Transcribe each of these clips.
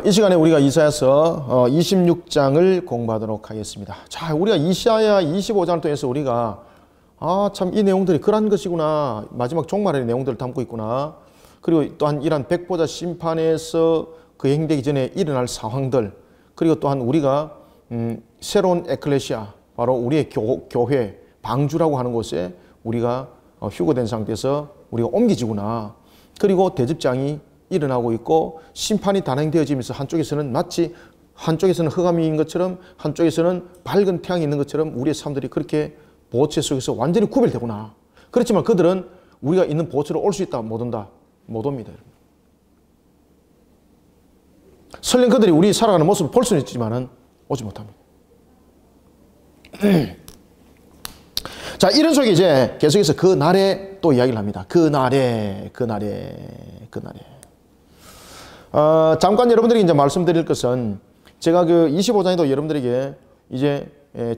이 시간에 우리가 이사야서 26장을 공부하도록 하겠습니다. 자, 우리가 이사야 25장을 통해서 우리가 참 이 내용들이 그런 것이구나. 마지막 종말의 내용들을 담고 있구나. 그리고 또한 이러한 백보자 심판에서 그 행되기 전에 일어날 상황들, 그리고 또한 우리가 새로운 에클레시아, 바로 우리의 교회, 방주라고 하는 곳에 우리가 휴거된 상태에서 우리가 옮기지구나. 그리고 대집장이 일어나고 있고 심판이 단행되어지면서 한쪽에서는 마치 한쪽에서는 흑암인 것처럼 한쪽에서는 밝은 태양이 있는 것처럼 우리의 삶들이 그렇게 보호체 속에서 완전히 구별되구나. 그렇지만 그들은 우리가 있는 보호체로 올 수 있다. 못 온다. 못 옵니다. 설령 그들이 우리 살아가는 모습을 볼 수는 있지만 오지 못합니다. 자, 이런 속에 이제 계속해서 그 날에 또 이야기를 합니다. 그 날에. 잠깐 여러분들에게 이제 말씀드릴 것은 제가 그 25장에도 여러분들에게 이제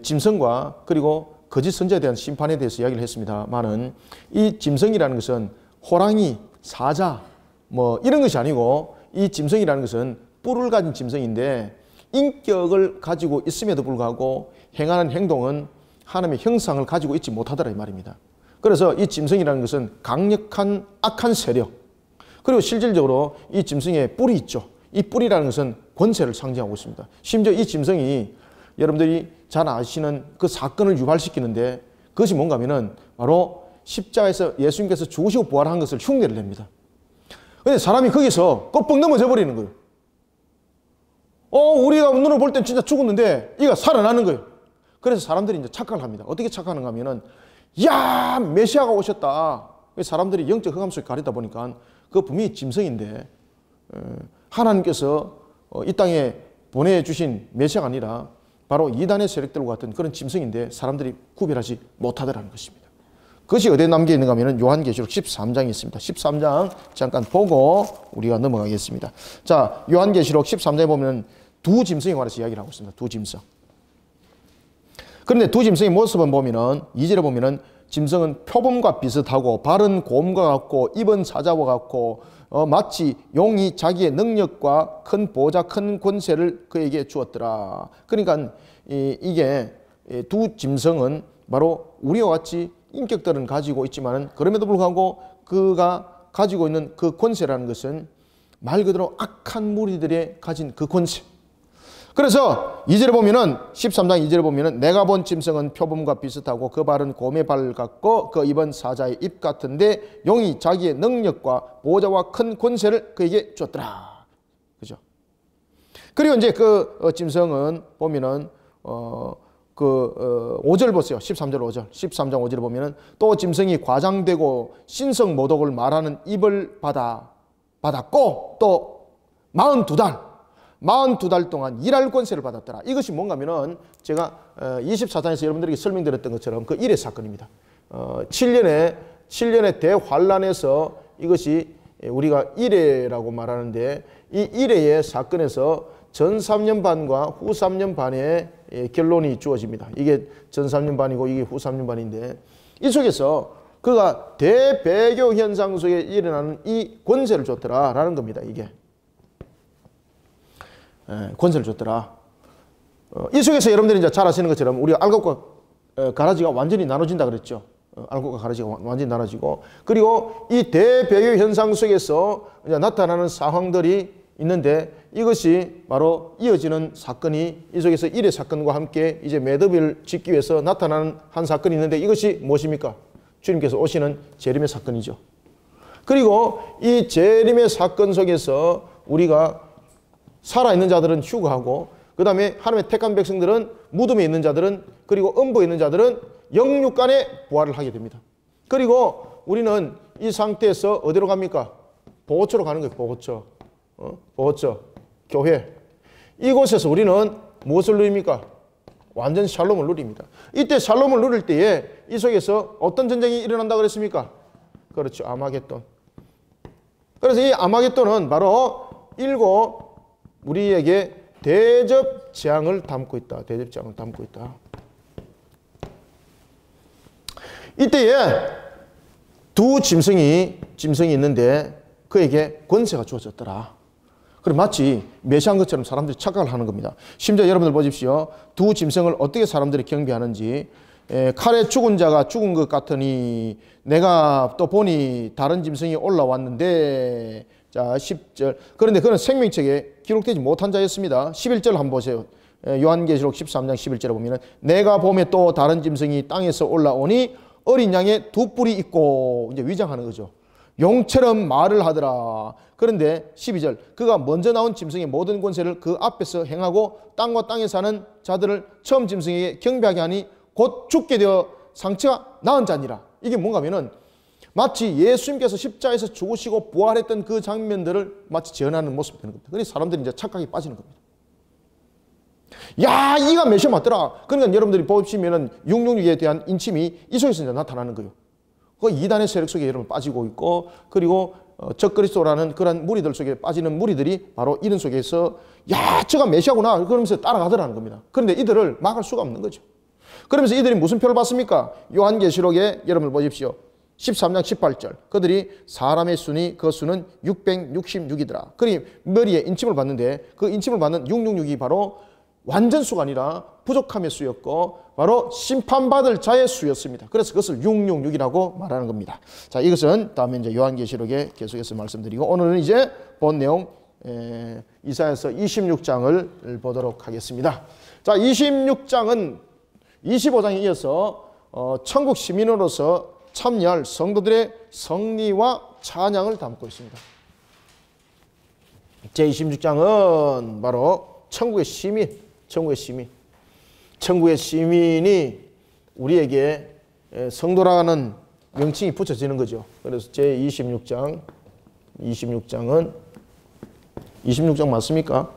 짐승과 그리고 거짓 선지자에 대한 심판에 대해서 이야기를 했습니다만은 이 짐승이라는 것은 호랑이, 사자 뭐 이런 것이 아니고 이 짐승이라는 것은 뿔을 가진 짐승인데 인격을 가지고 있음에도 불구하고 행하는 행동은 하나님의 형상을 가지고 있지 못하더라 이 말입니다. 그래서 이 짐승이라는 것은 강력한 악한 세력, 그리고 실질적으로 이 짐승에 뿔이 있죠. 이 뿔이라는 것은 권세를 상징하고 있습니다. 심지어 이 짐승이 여러분들이 잘 아시는 그 사건을 유발시키는데 그것이 뭔가 하면은 바로 십자가에서 예수님께서 죽으시고 부활한 것을 흉내를 냅니다. 근데 사람이 거기서 껍벅 넘어져 버리는 거예요. 우리가 눈으로 볼 땐 진짜 죽었는데 이가 살아나는 거예요. 그래서 사람들이 이제 착각을 합니다. 어떻게 착각하는가 하면은 야, 메시아가 오셨다. 사람들이 영적 흑암 속에 가리다 보니까 그 분명히 짐승인데 하나님께서 이 땅에 보내주신 메시아가 아니라 바로 이단의 세력들과 같은 그런 짐승인데 사람들이 구별하지 못하더라는 것입니다. 그것이 어디에 남겨 있는가 하면 요한계시록 13장에 있습니다. 13장 잠깐 보고 우리가 넘어가겠습니다. 자, 요한계시록 13장에 보면 두 짐승에 관해서 이야기를 하고 있습니다. 두 짐승. 그런데 두 짐승의 모습은 보면은 2절에 보면은 짐승은 표범과 비슷하고 발은 곰과 같고 입은 사자와 같고 마치 용이 자기의 능력과 큰 보좌 큰 권세를 그에게 주었더라. 그러니까 이게 두 짐승은 바로 우리와 같이 인격들은 가지고 있지만 그럼에도 불구하고 그가 가지고 있는 그 권세라는 것은 말 그대로 악한 무리들의 가진 그 권세. 그래서 2절에 보면은 13장 2절에 보면은 내가 본 짐승은 표범과 비슷하고 그 발은 곰의 발 같고 그 입은 사자의 입 같은데 용이 자기의 능력과 보좌와 큰 권세를 그에게 줬더라. 그죠? 그리고 이제 그 짐승은 보면은 5절 보세요. 13절 5절. 13장 5절에 보면은 또 짐승이 과장되고 신성 모독을 말하는 입을 받았고 또 42달 동안 일할 권세를 받았더라. 이것이 뭔가 하면은 제가 24장에서 여러분들에게 설명드렸던 것처럼 그 일의 사건입니다. 7년의 대환란에서 이것이 우리가 일회라고 말하는데 이 일회의 사건에서 전 3년 반과 후 3년 반의 결론이 주어집니다. 이게 전 3년 반이고 이게 후 3년 반인데 이 속에서 그가 대배교 현상 속에 일어나는 이 권세를 줬더라라는 겁니다. 이게 권세를 줬더라. 이 속에서 여러분들이 이제 잘 아시는 것처럼 우리가 알곡과 가라지가 완전히 나눠진다 그랬죠. 알곡과 가라지가 완전히 나눠지고 그리고 이 대배교 현상 속에서 이제 나타나는 상황들이 있는데 이것이 바로 이어지는 사건이 이 속에서 일의 사건과 함께 이제 매듭을 짓기 위해서 나타나는 한 사건이 있는데 이것이 무엇입니까? 주님께서 오시는 재림의 사건이죠. 그리고 이 재림의 사건 속에서 우리가 살아있는 자들은 휴거하고 그 다음에 하나님의 택한 백성들은 무덤에 있는 자들은 그리고 음부에 있는 자들은 영육간에 부활을 하게 됩니다. 그리고 우리는 이 상태에서 어디로 갑니까? 보호처로 가는 거예요. 보호처. 보호처. 교회. 이곳에서 우리는 무엇을 누립니까? 완전 샬롬을 누립니다. 이때 샬롬을 누릴 때에 이 속에서 어떤 전쟁이 일어난다고 그랬습니까? 그렇죠. 아마겟돈. 그래서 이 아마겟돈은 바로 일곱 우리에게 대접 재앙을 담고 있다. 대접 재앙을 담고 있다. 이때에 두 짐승이 있는데 그에게 권세가 주어졌더라. 그럼 마치 메시아인 것처럼 사람들이 착각을 하는 겁니다. 심지어 여러분들 보십시오. 두 짐승을 어떻게 사람들이 경배하는지. 칼에 죽은 자가 죽은 것 같으니 내가 또 보니 다른 짐승이 올라왔는데, 자 10절, 그런데 그는 생명책에 기록되지 못한 자였습니다. 11절 한번 보세요. 요한계시록 13장 11절에 보면은 내가 보매 또 다른 짐승이 땅에서 올라오니 어린 양의 두 뿔이 있고, 이제 위장하는 거죠. 용처럼 말을 하더라. 그런데 12절, 그가 먼저 나온 짐승의 모든 권세를 그 앞에서 행하고 땅과 땅에 사는 자들을 처음 짐승에게 경배하게 하니 곧 죽게 되어 상처가 나은 자니라. 이게 뭔가 하면은 마치 예수님께서 십자가에서 죽으시고 부활했던 그 장면들을 마치 재현하는 모습이 되는 겁니다. 그래서 사람들이 이제 착각에 빠지는 겁니다. 야, 이가 메시아 맞더라. 그러니까 여러분들이 보시면은 666에 대한 인침이 이 속에서 이제 나타나는 거예요. 그 이단의 세력 속에 여러분 빠지고 있고, 그리고 적그리스도라는 그런 무리들 속에 빠지는 무리들이 바로 이런 속에서 야, 저가 메시아구나 그러면서 따라가더라는 겁니다. 그런데 이들을 막을 수가 없는 거죠. 그러면서 이들이 무슨 표를 받습니까? 요한계시록에 여러분 보십시오. 13장 18절. 그들이 사람의 수니 그 수는 666이더라. 그러니 머리에 인침을 받는데 그 인침을 받는 666이 바로 완전 수가 아니라 부족함의 수였고 바로 심판받을 자의 수였습니다. 그래서 그것을 666이라고 말하는 겁니다. 자, 이것은 다음에 이제 요한계시록에 계속해서 말씀드리고, 오늘은 이제 본 내용 이사야서 26장을 보도록 하겠습니다. 자, 26장은 25장에 이어서 천국 시민으로서 참여할 성도들의 성리와 찬양을 담고 있습니다. 제26장은 바로 천국의 시민, 천국의 시민이 우리에게 성도라는 명칭이 붙여지는 거죠. 그래서 제26장은 26장 맞습니까?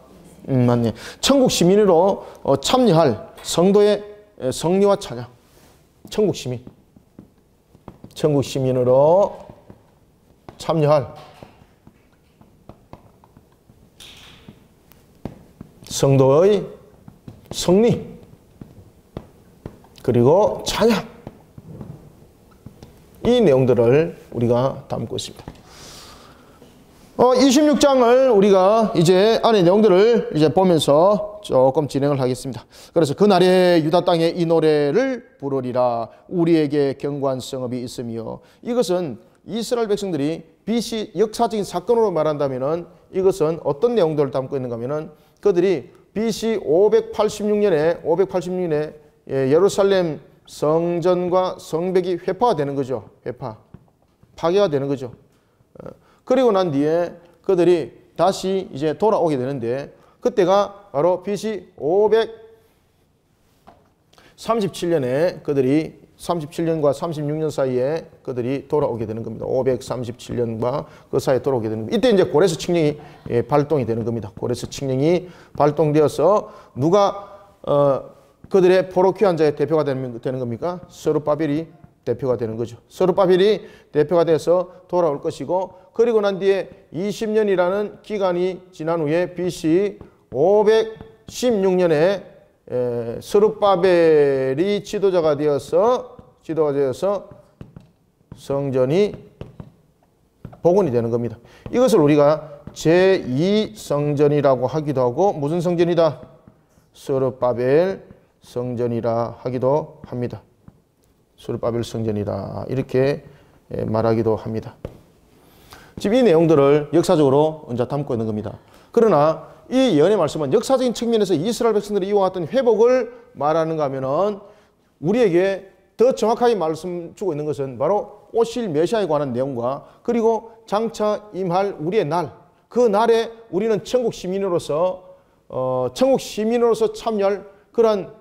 맞네. 천국 시민으로 참여할 성도의 성리와 찬양. 천국 시민으로 참여할 성도의 성리 그리고 찬양, 이 내용들을 우리가 담고 있습니다. 26장을 우리가 이제 안에 내용들을 이제 보면서 조금 진행을 하겠습니다. 그래서 그날에 유다 땅에 이 노래를 부르리라. 우리에게 견고한 성읍이 있으며, 이것은 이스라엘 백성들이 BC 역사적인 사건으로 말한다면은 이것은 어떤 내용들을 담고 있는가 하면은 그들이 BC 586년에 예루살렘 성전과 성벽이 회파가 되는 거죠. 파괴가 되는 거죠. 그리고 난 뒤에 그들이 다시 이제 돌아오게 되는데, 그때가 바로 BC 537년에 그들이 37년과 36년 사이에 그들이 돌아오게 되는 겁니다. 537년과 그 사이에 돌아오게 되는 겁니다. 이때 이제 고레스 칙령이 발동이 되는 겁니다. 고레스 칙령이 발동되어서 누가 그들의 포로귀환 자의 대표가 되는 겁니까? 스룹바벨이 대표가 되는 거죠. 스룹바벨이 대표가 돼서 돌아올 것이고, 그리고 난 뒤에 20년이라는 기간이 지난 후에 BC 516년에 스룹바벨이 지도자가 되어서 성전이 복원이 되는 겁니다. 이것을 우리가 제2성전이라고 하기도 하고, 무슨 성전이다? 스룹바벨 성전이라 하기도 합니다. 스룹바벨 성전이다, 이렇게 말하기도 합니다. 지금 이 내용들을 역사적으로 이제 담고 있는 겁니다. 그러나 이 예언의 말씀은 역사적인 측면에서 이스라엘 백성들이 이와 같은 회복을 말하는가 하면은 우리에게 더 정확하게 말씀 주고 있는 것은 바로 오실 메시아에 관한 내용과, 그리고 장차 임할 우리의 날, 그 날에 우리는 천국 시민으로서 참여할 그러한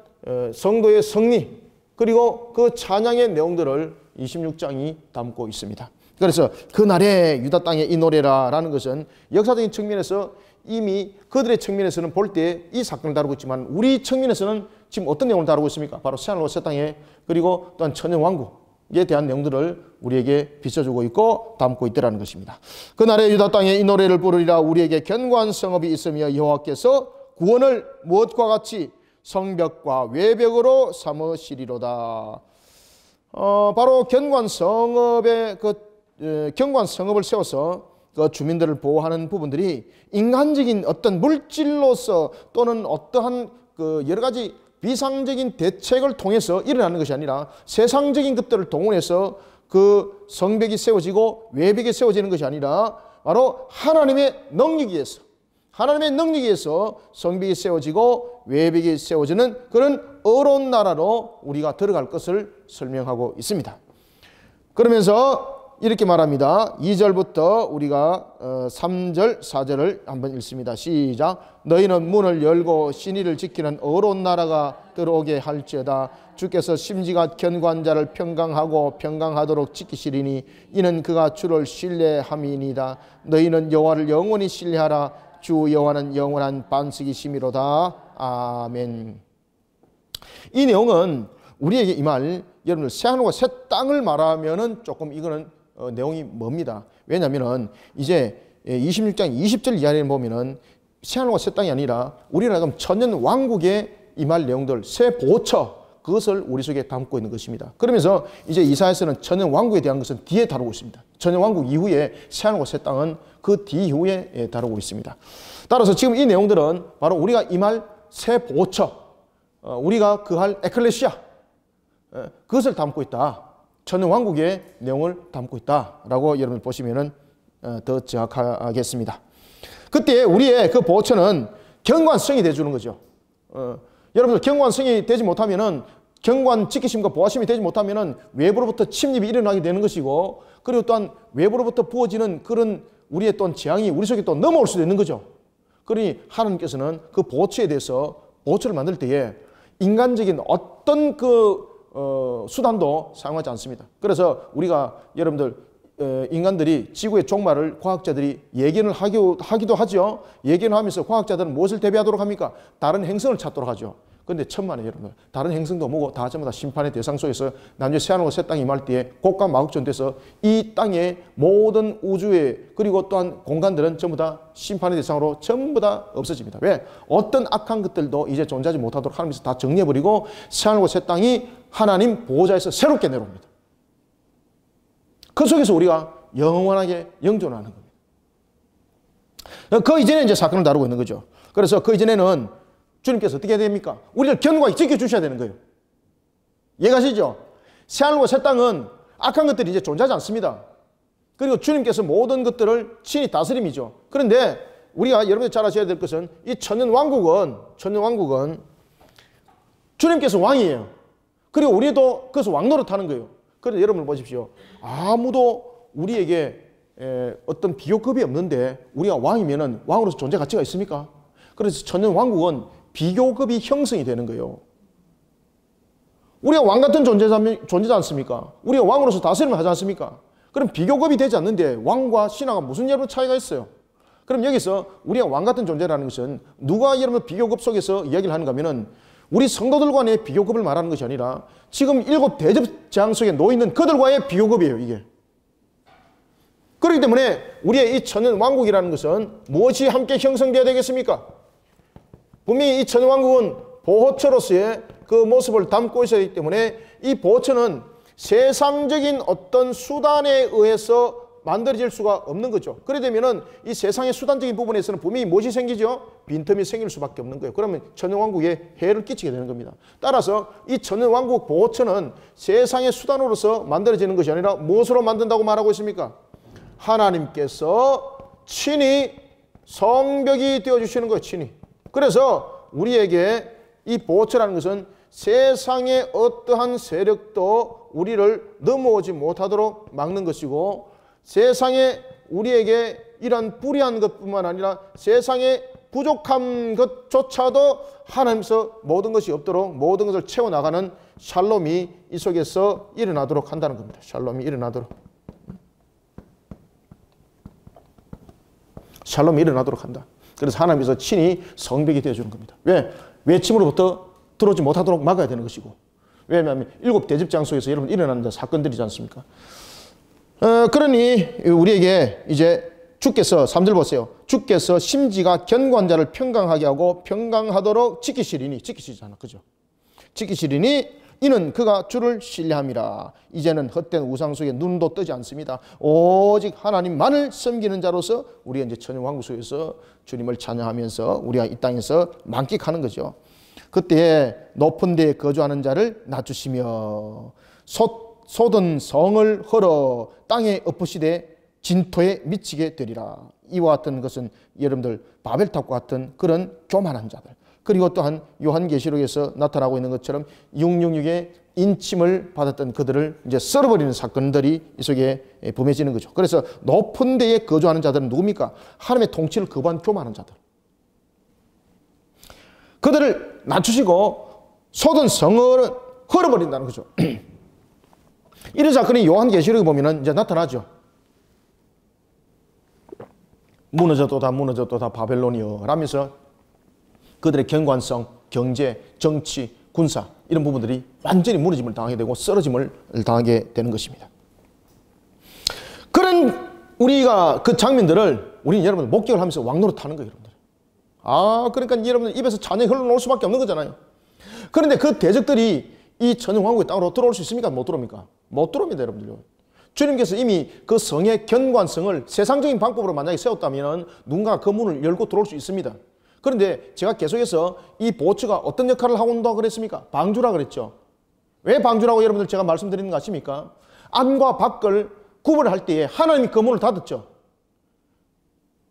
성도의 성리, 그리고 그 찬양의 내용들을 26장이 담고 있습니다. 그래서 그날에 유다 땅에 이 노래라라는 것은 역사적인 측면에서 이미 그들의 측면에서는 볼 때 이 사건을 다루고 있지만, 우리 측면에서는 지금 어떤 내용을 다루고 있습니까? 바로 새하늘과 새 땅에, 그리고 또한 천년왕국에 대한 내용들을 우리에게 비춰주고 있고 담고 있더라는 것입니다. 그날에 유다 땅에 이 노래를 부르리라. 우리에게 견고한 성읍이 있으며 여호와께서 구원을 무엇과 같이 성벽과 외벽으로 삼으시리로다. 바로 견고한 성읍을 세워서 그 주민들을 보호하는 부분들이 인간적인 어떤 물질로서 또는 어떠한 그 여러 가지 비상적인 대책을 통해서 일어나는 것이 아니라 세상적인 것들을 동원해서 그 성벽이 세워지고 외벽이 세워지는 것이 아니라 바로 하나님의 능력에 의해서 성벽이 세워지고 외벽이 세워지는 그런 의로운 나라로 우리가 들어갈 것을 설명하고 있습니다. 그러면서 이렇게 말합니다. 2절부터 우리가 3절, 4절을 한번 읽습니다. 시작. 너희는 문을 열고 신의를 지키는 의로운 나라가 들어오게 할지어다. 주께서 심지가 견고한 자를 평강하고 평강하도록 지키시리니 이는 그가 주를 신뢰함이니이다. 너희는 여호와를 영원히 신뢰하라. 주 여호와는 영원한 반석이시미로다. 아멘. 이 내용은 우리에게 이 말, 여러분들 새하늘과 새 땅을 말하면은 조금 이거는 내용이 뭡니다. 왜냐하면은 이제 26장 20절 이하에 보면은 새하늘과 새 땅이 아니라 우리나라 그럼 천년 왕국의 이 말 내용들, 새 보처, 그것을 우리 속에 담고 있는 것입니다. 그러면서 이제 이사야서는 천년 왕국에 대한 것은 뒤에 다루고 있습니다. 천년 왕국 이후에 새하늘과 새 땅은 그 뒤후에 다루고 있습니다. 따라서 지금 이 내용들은 바로 우리가 이 말 새 보처, 우리가 그할 에클레시아, 그것을 담고 있다. 천년 왕국의 내용을 담고 있다라고 여러분 보시면은 더 정확하겠습니다. 그때 우리의 그 보처는 견고한 성이 되어주는 거죠. 여러분들 견고한 성이 되지 못하면은 견고한 지키심과 보호하심이 되지 못하면은 외부로부터 침입이 일어나게 되는 것이고, 그리고 또한 외부로부터 부어지는 그런 우리의 또한 재앙이 우리 속에 또 넘어올 수도 있는 거죠. 그러니 하나님께서는 그 보처에 대해서 보처를 만들 때에 인간적인 어떤 그 수단도 사용하지 않습니다. 그래서 우리가 여러분들 인간들이 지구의 종말을 과학자들이 예견을 하기도 하죠. 예견을 하면서 과학자들은 무엇을 대비하도록 합니까? 다른 행성을 찾도록 하죠. 그런데 천만에 여러분들 다른 행성도 뭐고 다 전부 다 심판의 대상 속에서 나중에 새하늘과 새 땅이 임할 때에 곡과 마흑전 돼서 이 땅의 모든 우주의 그리고 또한 공간들은 전부 다 심판의 대상으로 전부 다 없어집니다. 왜? 어떤 악한 것들도 이제 존재하지 못하도록 하나님께서 다 정리해버리고 새하늘과 새 땅이 하나님 보호자에서 새롭게 내려옵니다. 그 속에서 우리가 영원하게 영존하는 겁니다. 그 이전에 이제 사건을 다루고 있는 거죠. 그래서 그 이전에는 주님께서 어떻게 해야 됩니까? 우리를 견고하게 지켜주셔야 되는 거예요. 이해가시죠? 새하늘과 새 땅은 악한 것들이 이제 존재하지 않습니다. 그리고 주님께서 모든 것들을 친히 다스림이죠. 그런데 우리가 여러분들 잘 아셔야 될 것은 이 천년 왕국은 주님께서 왕이에요. 그리고 우리도 그래서 왕 노릇하는 거예요. 그런데 여러분 보십시오. 아무도 우리에게 어떤 비교급이 없는데 우리가 왕이면은 왕으로서 존재 가치가 있습니까? 그래서 천년 왕국은 비교급이 형성이 되는 거예요. 우리가 왕 같은 존재지 않습니까? 우리가 왕으로서 다스림을 하지 않습니까? 그럼 비교급이 되지 않는데 왕과 신하가 무슨 여러분 차이가 있어요? 그럼 여기서 우리가 왕 같은 존재라는 것은 누가 여러분 비교급 속에서 이야기를 하는가 하면은 우리 성도들 간의 비교급을 말하는 것이 아니라 지금 7 대접장 속에 놓여있는 그들과의 비교급이에요, 이게. 그렇기 때문에 우리의 이 천년 왕국이라는 것은 무엇이 함께 형성되어야 되겠습니까? 분명히 이 천년 왕국은 보호처로서의 그 모습을 담고 있어야 하기 때문에 이 보호처는 세상적인 어떤 수단에 의해서 만들어질 수가 없는 거죠. 그래 되면은 이 세상의 수단적인 부분에서는 분명히 무엇이 생기죠? 빈틈이 생길 수밖에 없는 거예요. 그러면 천년 왕국에 해를 끼치게 되는 겁니다. 따라서 이 천년 왕국 보호처는 세상의 수단으로서 만들어지는 것이 아니라 무엇으로 만든다고 말하고 있습니까? 하나님께서 친히 성벽이 되어주시는 거예요. 친히. 그래서 우리에게 이 보호처라는 것은 세상의 어떠한 세력도 우리를 넘어오지 못하도록 막는 것이고, 세상에 우리에게 이런 불의한 것뿐만 아니라 세상의 부족한 것조차도 하나님께서 모든 것이 없도록 모든 것을 채워나가는 샬롬이 이 속에서 일어나도록 한다는 겁니다. 샬롬이 일어나도록. 샬롬이 일어나도록 한다. 그래서 하나님께서 친히 성벽이 되어주는 겁니다. 왜? 외침으로부터 들어오지 못하도록 막아야 되는 것이고, 왜냐하면 7 대접장 속에서 여러분 일어나는 사건들이지 않습니까? 그러니 우리에게 이제 주께서 3절 보세요. 주께서 심지가 견고한 자를 평강하게 하고 평강하도록 지키시리니, 지키시잖아, 그죠? 지키시리니 이는 그가 주를 신뢰함이라. 이제는 헛된 우상 속에 눈도 뜨지 않습니다. 오직 하나님만을 섬기는 자로서 우리가 이제 천연왕국 속에서 주님을 찬양하면서 우리가 이 땅에서 만끽하는 거죠. 그때 높은 데에 거주하는 자를 낮추시며 솟은 성을 헐어 땅에 엎으시되 진토에 미치게 되리라. 이와 같은 것은 여러분들 바벨탑과 같은 그런 교만한 자들, 그리고 또한 요한계시록에서 나타나고 있는 것처럼 666의 인침을 받았던 그들을 이제 썰어버리는 사건들이 이 속에 범해지는 거죠. 그래서 높은 데에 거주하는 자들은 누굽니까? 하나님의 통치를 거부한 교만한 자들. 그들을 낮추시고 솟은 성을 헐어버린다는 거죠. 이런 사건이 요한계시록에 보면은 이제 나타나죠. 무너졌도다 바벨론이여 라면서 그들의 경관성, 경제, 정치, 군사 이런 부분들이 완전히 무너짐을 당하게 되고 쓰러짐을 당하게 되는 것입니다. 그런 우리가 그 장면들을 우리는 여러분들 목격을 하면서 왕노릇하는 거예요, 여러분들. 그러니까 여러분들 입에서 찬양이 흘러나올 수밖에 없는 거잖아요. 그런데 그 대적들이 이 천연왕국의 땅으로 들어올 수 있습니까? 못 들어옵니까? 못 들어옵니다, 여러분들. 주님께서 이미 그 성의 견관성을 세상적인 방법으로 만약에 세웠다면 누군가 그 문을 열고 들어올 수 있습니다. 그런데 제가 계속해서 이 보호처가 어떤 역할을 하고 온다고 그랬습니까? 방주라 그랬죠. 왜 방주라고 여러분들 제가 말씀드리는 거 아십니까? 안과 밖을 구분할 때에 하나님이 그 문을 닫았죠.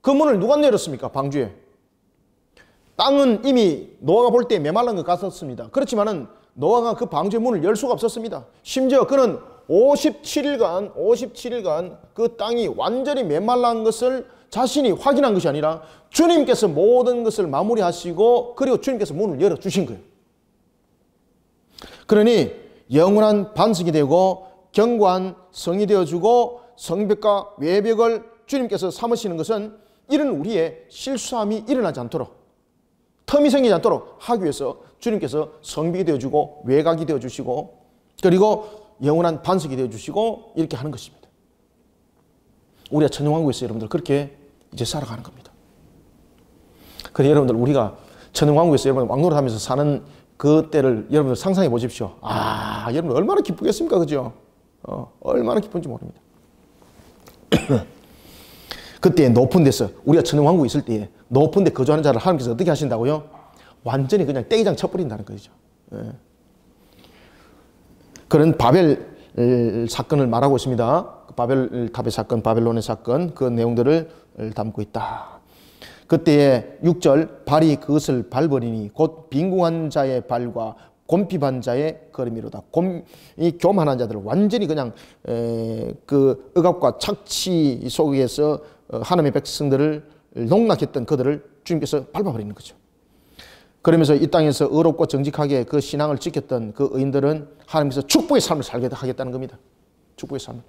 그 문을 누가 열었습니까? 방주에. 땅은 이미 노아가 볼 때 메말른 것 같았습니다. 그렇지만은 노아가 그 방주의 문을 열 수가 없었습니다. 심지어 그는 57일간 그 땅이 완전히 메말란 것을 자신이 확인한 것이 아니라 주님께서 모든 것을 마무리하시고 그리고 주님께서 문을 열어주신 거예요. 그러니 영원한 반석이 되고 견고한 성이 되어주고 성벽과 외벽을 주님께서 삼으시는 것은 이런 우리의 실수함이 일어나지 않도록, 텀이 생기지 않도록 하기 위해서 주님께서 성벽이 되어주고 외곽이 되어주시고 그리고 영원한 반석이 되어주시고 이렇게 하는 것입니다. 우리가 천연왕국에서 여러분들 그렇게 이제 살아가는 겁니다. 그런데 여러분들 우리가 천연왕국에서 여러분 왕노릇하면서 사는 그 때를 여러분들 상상해 보십시오. 여러분 얼마나 기쁘겠습니까? 그죠? 얼마나 기쁜지 모릅니다. 그때 높은 데서 우리가 천연왕국에 있을 때에 높은 데 거주하는 자를 하나님께서 어떻게 하신다고요? 완전히 그냥 떼기장 쳐버린다는 거죠. 그런 바벨 사건을 말하고 있습니다. 바벨탑의 사건, 바벨론의 사건, 그 내용들을 담고 있다. 그때의 6절, 발이 그것을 밟으리니 곧 빈궁한 자의 발과 곰핍한 자의 걸음이로다. 이 교만한 자들을 완전히 그냥 그 억압과 착취 속에서 하나님의 백성들을 농락했던 그들을 주님께서 밟아버리는 거죠. 그러면서 이 땅에서 의롭고 정직하게 그 신앙을 지켰던 그 의인들은 하나님께서 축복의 삶을 살게 하겠다는 겁니다. 축복의 삶.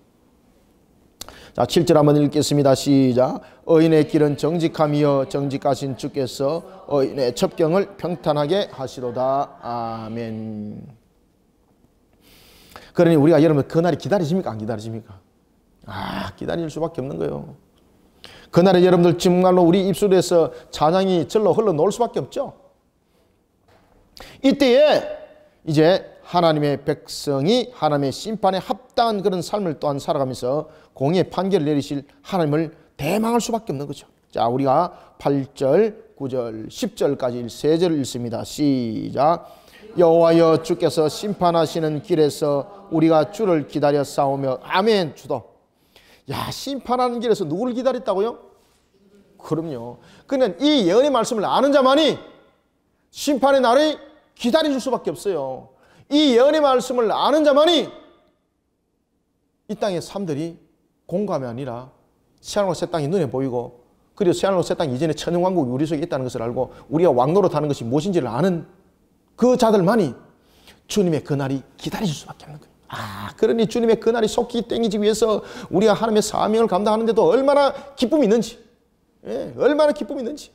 자, 7절 한번 읽겠습니다. 시작. 의인의 길은 정직함이여 정직하신 주께서 의인의 첩경을 평탄하게 하시도다. 아멘. 그러니 우리가 여러분 그날이 기다리십니까? 안 기다리십니까? 기다릴 수밖에 없는 거예요. 그날에 여러분들 정말로 우리 입술에서 찬양이 절로 흘러나올 수밖에 없죠. 이때에 이제 하나님의 백성이 하나님의 심판에 합당한 그런 삶을 또한 살아가면서 공의의 판결을 내리실 하나님을 대망할 수밖에 없는 거죠. 자, 우리가 8절, 9절, 10절까지 세 절을 읽습니다. 시작. 여호와여 주께서 심판하시는 길에서 우리가 주를 기다려 싸우며 아멘. 주도. 심판하는 길에서 누구를 기다렸다고요? 그럼요. 그러니까 이 예언의 말씀을 아는 자만이 심판의 날을 기다려줄 수밖에 없어요. 이 예언의 말씀을 아는 자만이 이 땅의 삶들이 공감이 아니라 새하늘과 새 땅이 눈에 보이고 그리고 새하늘과 새 땅 이전에 천연왕국이 우리 속에 있다는 것을 알고 우리가 왕노릇하는 것이 무엇인지를 아는 그 자들만이 주님의 그날이 기다려질 수밖에 없는 거예요. 그러니 주님의 그날이 속히 땡기지 위해서 우리가 하나님의 사명을 감당하는데도 얼마나 기쁨이 있는지, 얼마나 기쁨이 있는지.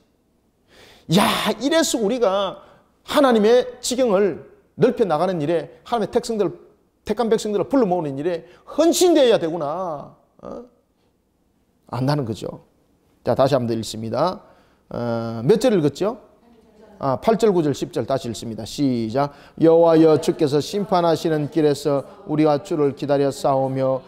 이래서 우리가 하나님의 지경을 넓혀 나가는 일에 하나님의 택한 백성들을 불러 모으는 일에 헌신되어야 되구나. 안다는 거죠. 자, 다시 한번 더 읽습니다. 몇 절 읽었죠? 8절, 9절, 10절 다시 읽습니다. 시작. 여호와여 주께서 심판하시는 길에서 우리가 주를 기다려 싸우며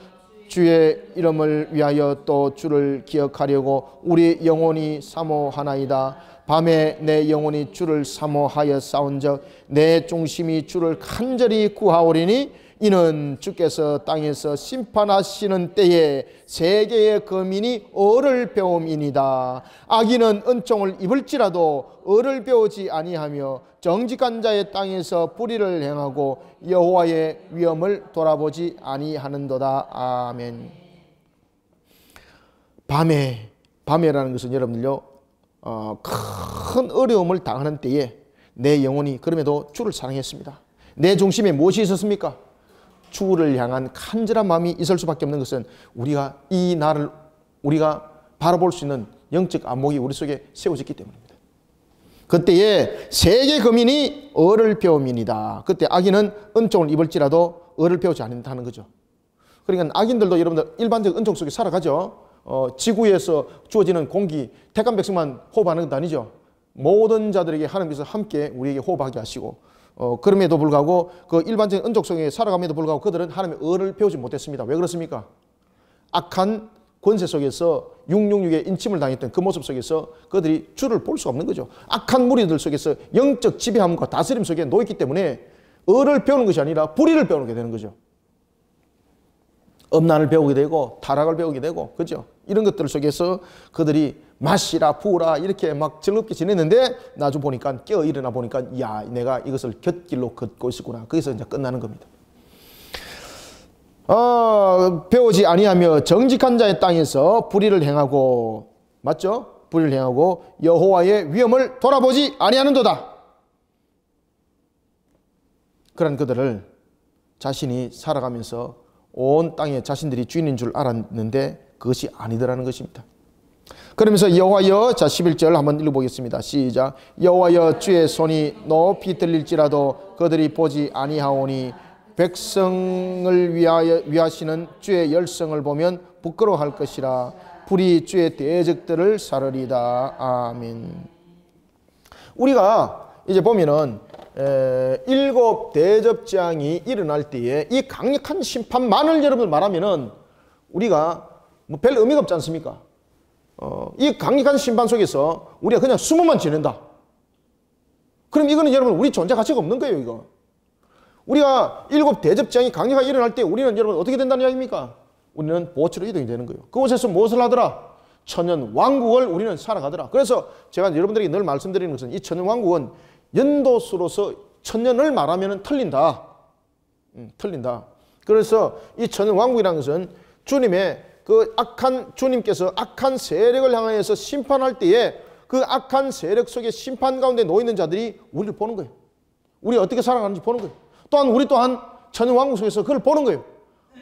주의 이름을 위하여 또 주를 기억하려고 우리 영혼이 사모하나이다. 밤에 내 영혼이 주를 사모하여 싸운즉 내 중심이 주를 간절히 구하오리니 이는 주께서 땅에서 심판하시는 때에 세계의 거민이 어를 배움이니이다. 악인은 은총을 입을지라도 어를 배우지 아니하며 정직한 자의 땅에서 불의를 행하고 여호와의 위엄을 돌아보지 아니하는도다. 아멘. 밤에라는 것은 여러분들요, 큰 어려움을 당하는 때에 내 영혼이 그럼에도 주를 사랑했습니다. 내 중심에 무엇이 있었습니까? 주를 향한 간절한 마음이 있을 수밖에 없는 것은 우리가 이 날을 우리가 바라볼 수 있는 영적 안목이 우리 속에 세워졌기 때문입니다. 그때에 세계 거민이 어를 배움이니이다. 그때 악인은 은총을 입을지라도 어를 배우지 않는다는 거죠. 그러니까 악인들도 여러분들 일반적 은총 속에 살아가죠. 지구에서 주어지는 공기, 택한 백성만 호흡하는 것도 아니죠. 모든 자들에게 하나님께서 함께 우리에게 호흡하게 하시고, 그럼에도 불구하고 그 일반적인 은총 속에 살아감에도 불구하고 그들은 하나님의 의를 배우지 못했습니다. 왜 그렇습니까? 악한 권세 속에서 666의 인침을 당했던 그 모습 속에서 그들이 주를 볼 수가 없는 거죠. 악한 무리들 속에서 영적 지배함과 다스림 속에 놓였기 때문에 의를 배우는 것이 아니라 불의를 배우게 되는 거죠. 음란을 배우게 되고 타락을 배우게 되고, 그죠? 이런 것들 속에서 그들이 마시라 부으라 이렇게 막 즐겁게 지냈는데 나중 보니까 깨어 일어나 보니까 야, 내가 이것을 곁길로 걷고 있었구나. 거기서 이제 끝나는 겁니다. 배우지 아니하며 정직한 자의 땅에서 불의를 행하고, 맞죠? 불의를 행하고 여호와의 위엄을 돌아보지 아니하는도다. 그런 그들을 자신이 살아가면서 온 땅에 자신들이 주인인 줄 알았는데 그것이 아니더라는 것입니다. 그러면서 여호와여, 자 11절 한번 읽어보겠습니다. 시작. 여호와여 주의 손이 높이 들릴지라도 그들이 보지 아니하오니 백성을 위하시는 주의 열성을 보면 부끄러워할 것이라. 불이 주의 대적들을 사르리다. 아멘. 우리가 이제 보면은 7 대접장이 일어날 때에 이 강력한 심판만을 여러분 말하면은 우리가 뭐 별 의미가 없지 않습니까? 이 강력한 심판 속에서 우리가 그냥 숨어만 지낸다. 그럼 이거는 여러분 우리 존재 가치가 없는 거예요, 이거. 우리가 7 대접장이 강력하게 일어날 때 우리는 여러분 어떻게 된다는 이야기입니까? 우리는 보호처로 이동이 되는 거예요. 그곳에서 무엇을 하더라? 천년 왕국을 우리는 살아가더라. 그래서 제가 여러분들에게 늘 말씀드리는 것은 이 천년 왕국은 연도수로서 천년을 말하면 틀린다. 틀린다. 그래서 이 천년 왕국이라는 것은 주님의 그 주님께서 악한 세력을 향하여서 심판할 때에 그 악한 세력 속에 심판 가운데 놓이는 자들이 우리를 보는 거예요. 우리 어떻게 살아가는지 보는 거예요. 또한 우리 또한 천년 왕국 속에서 그걸 보는 거예요.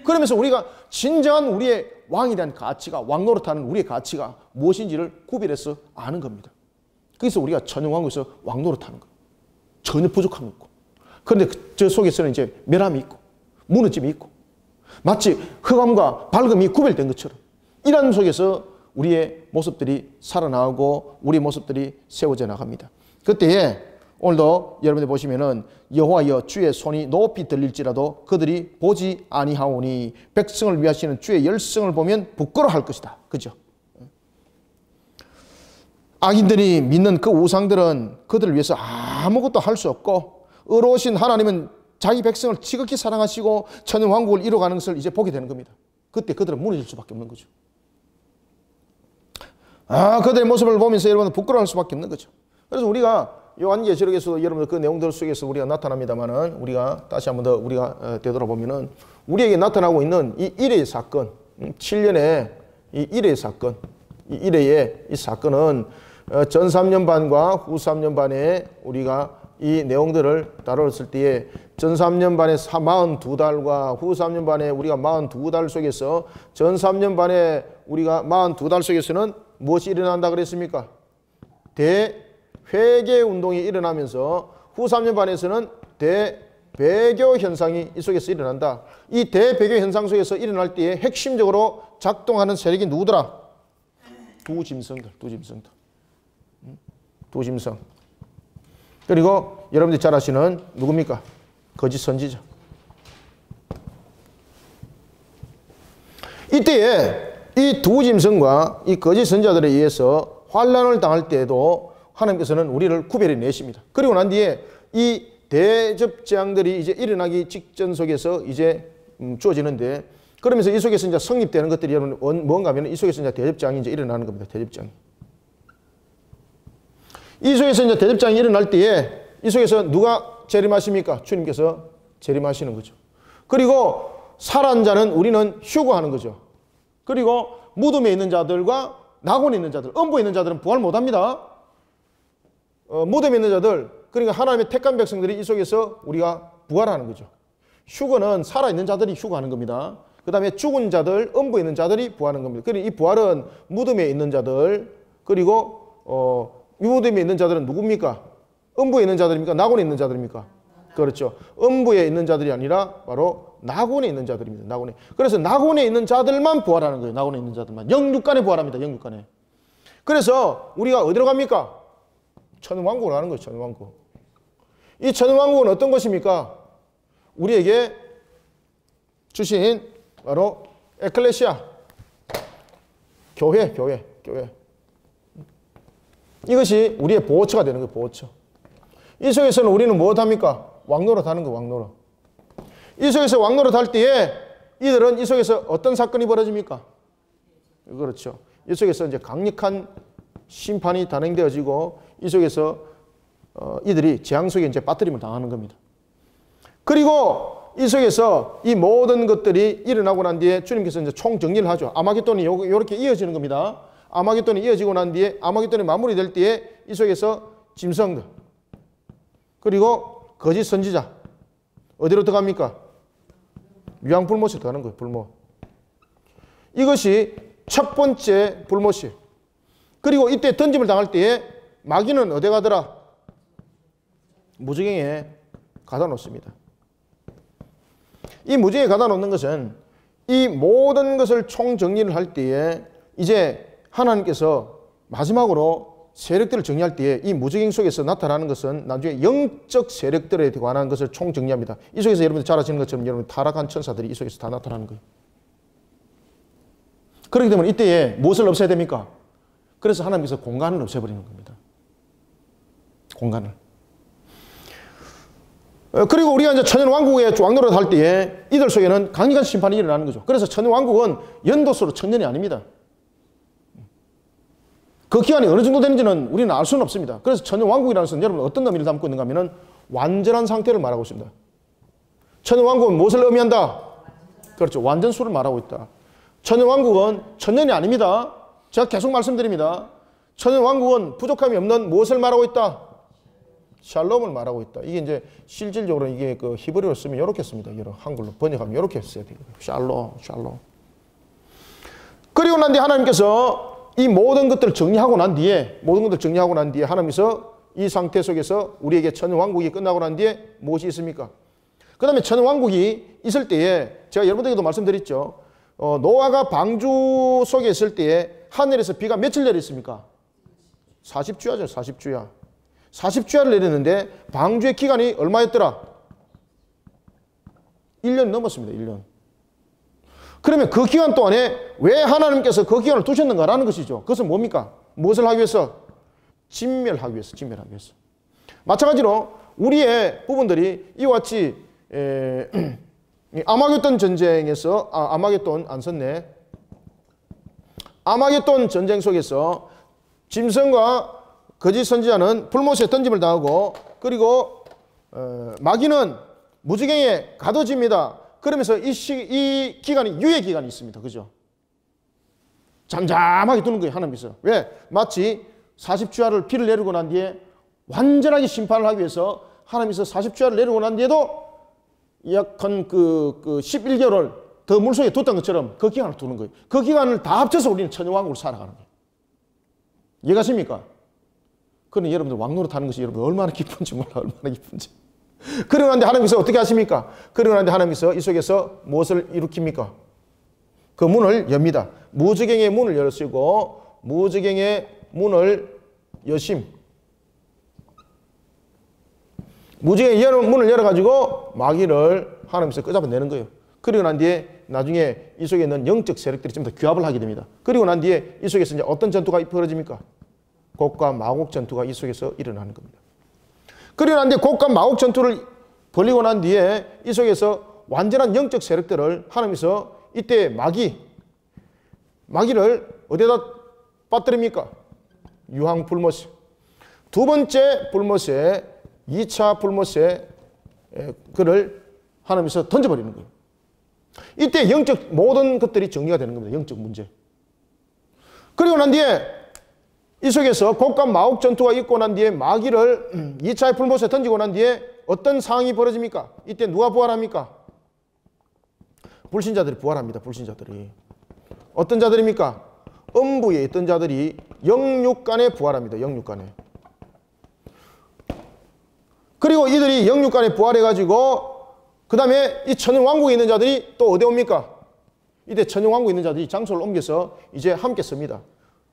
그러면서 우리가 진정한 우리의 왕에 대한 가치가, 왕 노릇하는 우리의 가치가 무엇인지를 구별해서 아는 겁니다. 그래서 우리가 천년 왕국에서 왕 노릇하는 거예요. 전혀 부족함이 있고, 그런데 저 속에서는 이제 멸함이 있고 무너짐이 있고 마치 흑암과 밝음이 구별된 것처럼 이런 속에서 우리의 모습들이 살아나가고 우리 모습들이 세워져 나갑니다. 그때에 오늘도 여러분들 보시면은 여호와여 주의 손이 높이 들릴지라도 그들이 보지 아니하오니 백성을 위하시는 주의 열성을 보면 부끄러워할 것이다. 그죠? 악인들이 믿는 그 우상들은 그들을 위해서 아무것도 할 수 없고, 의로우신 하나님은 자기 백성을 지극히 사랑하시고 천년 왕국을 이루어가는 것을 이제 보게 되는 겁니다. 그때 그들은 무너질 수밖에 없는 거죠. 그들의 모습을 보면서 여러분은 부끄러워할 수밖에 없는 거죠. 그래서 우리가 요한계시록에서도 여러분들 그 내용들 속에서 우리가 나타납니다만은 우리가 다시 한번 더 우리가 되돌아보면은 우리에게 나타나고 있는 이 일의 사건, 7년의 이 일의 사건, 이 일의 이 사건은 전 3년 반과 후 3년 반에 우리가 이 내용들을 다뤘을 때에 전 3년 반에 42달과 후 3년 반에 우리가 42달 속에서 전 3년 반에 우리가 42달 속에서는 무엇이 일어난다 그랬습니까? 대회개 운동이 일어나면서 후 3년 반에서는 대배교 현상이 이 속에서 일어난다. 이 대배교 현상 속에서 일어날 때에 핵심적으로 작동하는 세력이 누구더라? 두 짐승들. 그리고 여러분들이 잘 아시는 누굽니까? 거짓 선지자. 이때에 이 두 짐승과 이 거짓 선지자들에 의해서 환난을 당할 때에도 하나님께서는 우리를 구별해 내십니다. 그리고 난 뒤에 이 대접재앙들이 이제 일어나기 직전 속에서 이제 주어지는데, 그러면서 이 속에서 이제 성립되는 것들이 여러분 뭔가 하면 이 속에서 이제 대접재앙이 이제 일어나는 겁니다. 대접재앙이. 이 속에서 이제 대접재앙이 일어날 때에 이 속에서 누가 재림하십니까? 주님께서 재림하시는 거죠. 그리고 살아난 자는 우리는 휴거하는 거죠. 그리고 무덤에 있는 자들과 낙원에 있는 자들, 음부에 있는 자들은 부활 못합니다. 무덤에 있는 자들, 그러니까 하나님의 택한 백성들이 이 속에서 우리가 부활하는 거죠. 휴거는 살아있는 자들이 휴거하는 겁니다. 그 다음에 죽은 자들, 음부에 있는 자들이 부활하는 겁니다. 그리고 이 부활은 무덤에 있는 자들, 그리고 무덤에 있는 자들은 누굽니까? 음부에 있는 자들입니까? 낙원에 있는 자들입니까? 그렇죠. 음부에 있는 자들이 아니라 바로 낙원에 있는 자들입니다. 낙원에. 그래서 낙원에 있는 자들만 부활하는 거예요. 낙원에 있는 자들만. 영육간에 부활합니다. 영육간에. 그래서 우리가 어디로 갑니까? 천왕국으로 가는 거예요. 천왕국. 이 천왕국은 어떤 것입니까? 우리에게 주신 바로 에클레시아, 교회. 이것이 우리의 보호처가 되는 거예요. 보호처. 이 속에서는 우리는 무엇 합니까? 왕노릇 하는 거, 왕노릇. 이 속에서 왕노릇 할 때에 이들은 이 속에서 어떤 사건이 벌어집니까? 그렇죠. 이 속에서 이제 강력한 심판이 단행되어지고 이 속에서 이들이 재앙 속에 이제 빠뜨림을 당하는 겁니다. 그리고 이 속에서 이 모든 것들이 일어나고 난 뒤에 주님께서 이제 총정리를 하죠. 아마겟돈이 이렇게 이어지는 겁니다. 아마겟돈이 이어지고 난 뒤에 아마겟돈이 마무리될 때에 이 속에서 짐승들 그리고 거짓 선지자 어디로 들어갑니까? 유황불못에 들어가는 거예요. 불못. 이것이 첫 번째 불못이에요. 그리고 이때 던짐을 당할 때에 마귀는 어디 가더라? 무지경에 가다 놓습니다. 이 무지경에 가다 놓는 것은 이 모든 것을 총정리를 할 때에 이제 하나님께서 마지막으로 세력들을 정리할 때에 이 무지경 속에서 나타나는 것은 나중에 영적 세력들에 관한 것을 총정리합니다. 이 속에서 여러분들 잘 아시는 것처럼 여러분 타락한 천사들이 이 속에서 다 나타나는 거예요. 그렇기 때문에 이때에 무엇을 없애야 됩니까? 그래서 하나님께서 공간을 없애버리는 겁니다. 공간을. 그리고 우리가 이제 천년왕국의 왕노릇 할 때에 이들 속에는 강력한 심판이 일어나는 거죠. 그래서 천년왕국은 연도수로 천년이 아닙니다. 그 기간이 어느 정도 되는지는 우리는 알 수는 없습니다. 그래서 천년왕국이라는 것은 여러분 어떤 의미를 담고 있는가 하면 완전한 상태를 말하고 있습니다. 천년왕국은 무엇을 의미한다? 그렇죠. 완전수를 말하고 있다. 천년왕국은 천년이 아닙니다. 제가 계속 말씀드립니다. 천년왕국은 부족함이 없는 무엇을 말하고 있다? 샬롬을 말하고 있다. 이게 이제 실질적으로 이게 그 히브리어로 쓰면 이렇게 씁니다. 한글로 번역하면 이렇게 써야 돼요. 샬롬. 그리고 난 뒤에 하나님께서 이 모든 것들을 정리하고 난 뒤에 하나님께서 이 상태 속에서 우리에게 천년왕국이 끝나고 난 뒤에 무엇이 있습니까? 그 다음에 천년왕국이 있을 때에 제가 여러분들에게도 말씀드렸죠. 노아가 방주 속에 있을 때에 하늘에서 비가 며칠 내렸습니까? 40주야죠. 40주야. 40주야를 내렸는데 방주의 기간이 얼마였더라? 1년 넘었습니다. 1년. 그러면 그 기간 동안에 왜 하나님께서 그 기간을 두셨는가라는 것이죠. 그것은 뭡니까? 무엇을 하기 위해서? 진멸하기 위해서. 마찬가지로 우리의 부분들이 이와 같이 아마겟돈 전쟁에서 아마겟돈 안 썼네. 아마겟돈 전쟁 속에서 짐승과 거짓 선지자는 불못에 던짐을 당하고 그리고 마귀는 무지경에 가둬집니다. 그러면서 이 기간이 유예 기간이 있습니다. 그죠? 잠잠하게 두는 거예요. 하나님께서. 왜? 마치 40주야를 비를 내리고 난 뒤에 완전하게 심판을 하기 위해서 하나님께서 40주야를 내리고 난 뒤에도 약 한 11개월을 더 물속에 뒀던 것처럼 그 기간을 두는 거예요. 그 기간을 다 합쳐서 우리는 천년왕국으로 살아가는 거예요. 이해가십니까? 그러니 여러분들 왕노릇 하는 것이 여러분 얼마나 기쁜지 몰라. 얼마나 기쁜지. 그러고 난데 하나님께서 어떻게 하십니까? 그러고 난데 하나님께서 이 속에서 무엇을 일으킵니까? 그 문을 엽니다. 무지경의 문을 열으시고 무지경의 문을 여심. 무지개 문을 열어가지고 마귀를 하나님께서 끄잡아내는 거예요. 그리고 난 뒤에 나중에 이 속에 있는 영적 세력들이 좀 더 규합을 하게 됩니다. 그리고 난 뒤에 이 속에서 이제 어떤 전투가 벌어집니까? 곡과 마곡 전투가 이 속에서 일어나는 겁니다. 그리고 난 뒤에 곡과 마곡 전투를 벌리고 난 뒤에 이 속에서 완전한 영적 세력들을 하나님께서 이때 마귀를 어디다 빠뜨립니까? 유황 불못에. 두 번째 불못에 2차 불못에 그를 하나님께서 던져버리는 거예요. 이때 영적 모든 것들이 정리가 되는 겁니다. 영적 문제. 그리고 난 뒤에 이 속에서 곡과 마곡 전투가 있고 난 뒤에 마귀를 2차의 불못에 던지고 난 뒤에 어떤 상황이 벌어집니까? 이때 누가 부활합니까? 불신자들이 부활합니다. 불신자들이. 어떤 자들입니까? 음부에 있던 자들이 영육간에 부활합니다. 영육간에. 그리고 이들이 영육간에 부활해가지고 그 다음에 이 천연왕국에 있는 자들이 또 어디 옵니까? 이때 천연왕국에 있는 자들이 장소를 옮겨서 이제 함께 씁니다.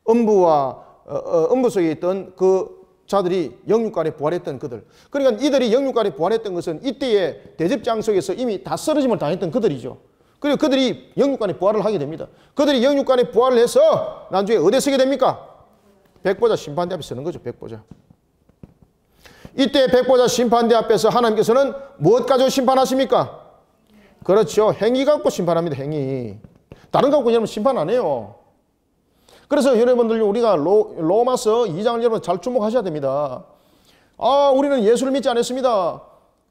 음부 속에 있던 그 자들이 영육간에 부활했던 그들. 그러니까 이들이 영육간에 부활했던 것은 이때의 대접장 속에서 이미 다 쓰러짐을 당했던 그들이죠. 그리고 그들이 영육간에 부활을 하게 됩니다. 그들이 영육간에 부활을 해서 나중에 어디에 서게 됩니까? 백보자 심판대 앞에 서는 거죠. 백보자. 이때 백보자 심판대 앞에서 하나님께서는 무엇 가지고 심판하십니까? 그렇죠. 행위 갖고 심판합니다. 행위. 다른 거 갖고 여러분 심판 안 해요. 그래서 여러분들 우리가 로마서 2장을 여러분 잘 주목하셔야 됩니다. 우리는 예수를 믿지 않았습니다.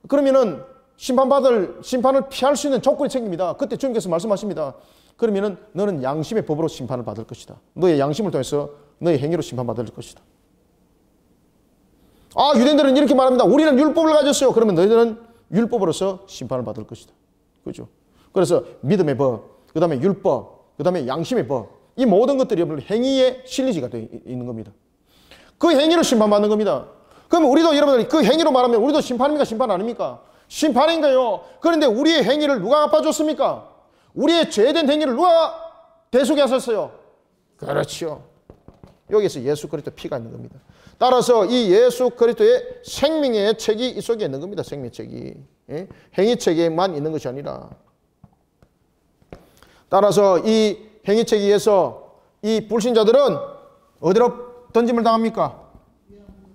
그러면은 심판을 피할 수 있는 조건이 생깁니다. 그때 주님께서 말씀하십니다. 그러면은 너는 양심의 법으로 심판을 받을 것이다. 너의 양심을 통해서 너의 행위로 심판받을 것이다. 유대인들은 이렇게 말합니다. 우리는 율법을 가졌어요. 그러면 너희들은 율법으로서 심판을 받을 것이다. 그렇죠? 그래서 믿음의 법, 그 다음에 율법, 그 다음에 양심의 법, 이 모든 것들이 여러분들 행위의 실리지가 되어 있는 겁니다. 그 행위로 심판받는 겁니다. 그럼 우리도 여러분들 그 행위로 말하면 우리도 심판입니까? 심판 아닙니까? 심판인가요? 그런데 우리의 행위를 누가 갚아줬습니까? 우리의 죄된 행위를 누가 대속해 하셨어요? 그렇죠. 여기서 예수 그리스도 피가 있는 겁니다. 따라서 이 예수 그리스도의 생명의 책이 이 속에 있는 겁니다. 생명의 책이. 행위 책에만 있는 것이 아니라. 따라서 이 행위 책에 의해서 이 불신자들은 어디로 던짐을 당합니까?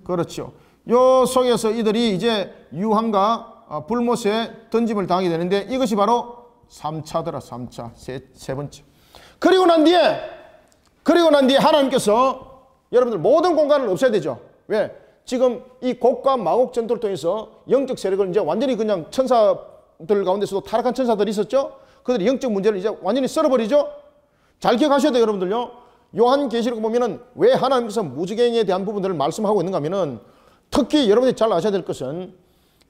그렇죠. 요 속에서 이들이 이제 유황과 불못에 던짐을 당하게 되는데 이것이 바로 3차더라. 3차. 세 번째. 그리고 난 뒤에 하나님께서 여러분들 모든 공간을 없애야 되죠. 왜? 지금 이 곡과 마곡 전투를 통해서 영적 세력을 이제 완전히 그냥 천사들 가운데서도 타락한 천사들이 있었죠. 그들이 영적 문제를 이제 완전히 썰어버리죠. 잘 기억하셔야 돼요, 여러분들요. 요한계시록 보면은 왜 하나님께서 무지개에 대한 부분들을 말씀하고 있는가 하면은 특히 여러분들이 잘 아셔야 될 것은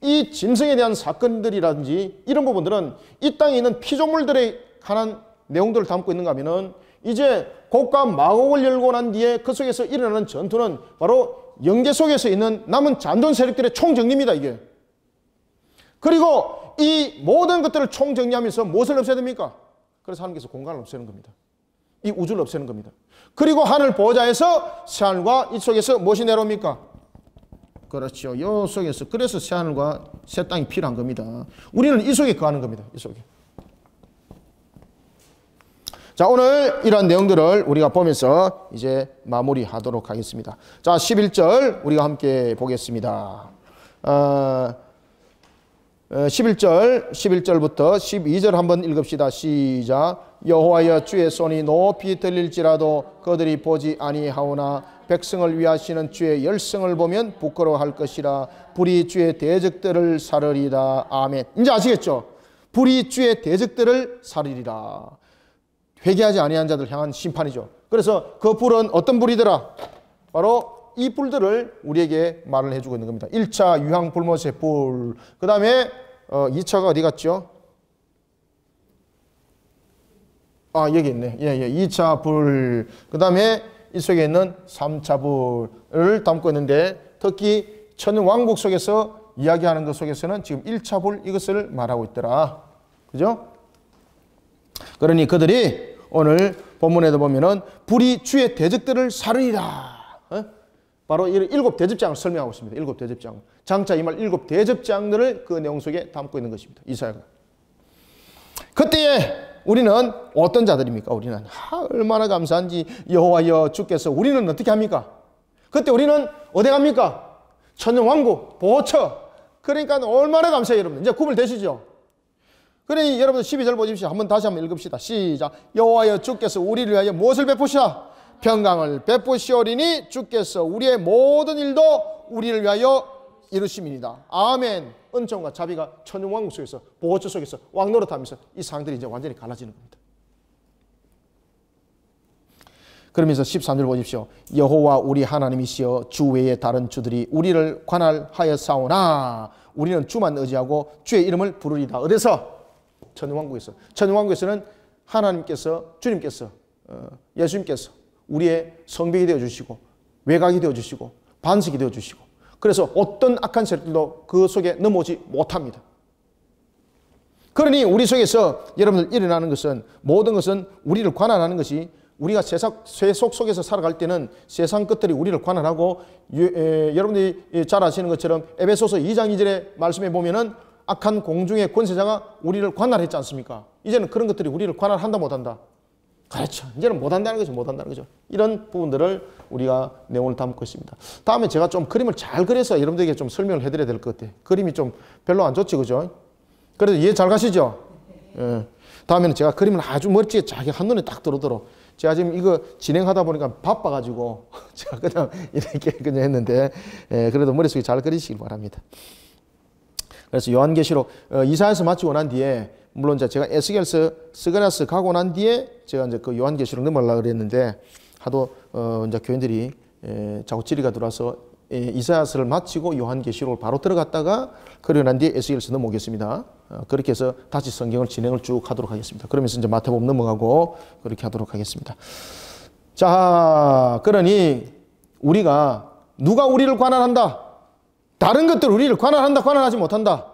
이 짐승에 대한 사건들이라든지 이런 부분들은 이 땅에 있는 피조물들에 관한 내용들을 담고 있는가 하면은 이제 곡과 마곡을 열고 난 뒤에 그 속에서 일어나는 전투는 바로 영계 속에서 있는 남은 잔존 세력들의 총정리입니다, 이게. 그리고 이 모든 것들을 총정리하면서 무엇을 없애야 됩니까? 그래서 하나님께서 공간을 없애는 겁니다. 이 우주를 없애는 겁니다. 그리고 하늘 보호자에서 새하늘과 이 속에서 무엇이 내려옵니까? 그렇죠. 이 속에서. 그래서 새하늘과 새 땅이 필요한 겁니다. 우리는 이 속에 거하는 겁니다. 이 속에. 자, 오늘 이러한 내용들을 우리가 보면서 이제 마무리하도록 하겠습니다. 자, 11절 우리가 함께 보겠습니다. 11절부터 12절 한번 읽읍시다. 시작. 여호와여 주의 손이 높이 들릴지라도 그들이 보지 아니하오나 백성을 위하시는 주의 열성을 보면 부끄러워할 것이라. 불이 주의 대적들을 사르리라. 아멘. 이제 아시겠죠? 불이 주의 대적들을 사르리라. 회개하지 아니한 자들 향한 심판이죠. 그래서 그 불은 어떤 불이더라? 바로 이 불들을 우리에게 말을 해주고 있는 겁니다. 1차 유황 불못의 불, 그 다음에 2차가 어디 갔죠? 여기 있네. 2차 불, 그 다음에 이 속에 있는 3차 불을 담고 있는데 특히 천왕국 속에서 이야기하는 것 속에서는 지금 1차 불 이것을 말하고 있더라. 그죠? 그러니 그들이 오늘 본문에도 보면은 불이 주의 대적들을 사르리라. 바로 이 7대접장을 설명하고 있습니다. 7대접장. 장차 임할 7대접장들을 그 내용 속에 담고 있는 것입니다. 이사야가. 그때에 우리는 어떤 자들입니까? 우리는 얼마나 감사한지 여호와여 주께서 우리는 어떻게 합니까? 그때 우리는 어디 갑니까? 천년왕국, 보호처. 그러니까 얼마나 감사해요, 여러분. 이제 구별되시죠? 그러니 여러분 12절 보십시오. 다시 한번 읽읍시다. 시작. 여호와여 주께서 우리를 위하여 무엇을 베푸시라? 평강을 베푸시오리니 주께서 우리의 모든 일도 우리를 위하여 이루심이니이다. 아멘. 은총과 자비가 천년왕국 속에서, 보호처 속에서 왕노릇하면서 이 상황들이 이제 완전히 갈라지는 겁니다. 그러면서 13절 보십시오. 여호와 우리 하나님이시여 주 외에 다른 주들이 우리를 관할하였사오나 우리는 주만 의지하고 주의 이름을 부르리다. 어디서? 천년왕국에서. 천년왕국에서는 하나님께서, 주님께서, 예수님께서 우리의 성벽이 되어주시고 외곽이 되어주시고 반석이 되어주시고 그래서 어떤 악한 세력들도 그 속에 넘어오지 못합니다. 그러니 우리 속에서 여러분들 일어나는 것은 모든 것은 우리를 관할하는 것이 우리가 세속 속에서 살아갈 때는 세상 것들이 우리를 관할하고 여러분들이 잘 아시는 것처럼 에베소서 2장 2절의 말씀에 보면은 악한 공중의 권세자가 우리를 관할했지 않습니까? 이제는 그런 것들이 우리를 관할한다 못한다? 그렇죠. 이제는 못한다는 거죠. 못한다는 거죠. 이런 부분들을 우리가 내용을 담고 있습니다. 다음에 제가 좀 그림을 잘 그려서 여러분들에게 좀 설명을 해드려야 될 것 같아요. 그림이 좀 별로 안 좋지, 그죠? 그래도 이해 잘 가시죠? 예. 다음에는 제가 그림을 아주 멋지게 자기 한눈에 딱 들어오도록 제가 지금 이거 진행하다 보니까 바빠가지고 제가 그냥 이렇게 그냥 했는데 그래도 머릿속에 잘 그리시길 바랍니다. 그래서 요한계시록 이사야서 마치고 난 뒤에 물론 제가 에스겔서 스가랴서 가고 난 뒤에 제가 이제 그 요한계시록 넘어가려고 그랬는데 하도 이제 교인들이 자꾸 질의가 들어와서 이사야서를 마치고 요한계시록을 바로 들어갔다가 그러고 난 뒤에 에스겔서 넘어오겠습니다. 그렇게 해서 다시 성경을 진행을 쭉 하도록 하겠습니다. 그러면서 이제 마태복음 넘어가고 그렇게 하도록 하겠습니다. 자, 그러니 우리가 누가 우리를 관할한다? 다른 것들 우리를 관할한다, 관할하지 못한다.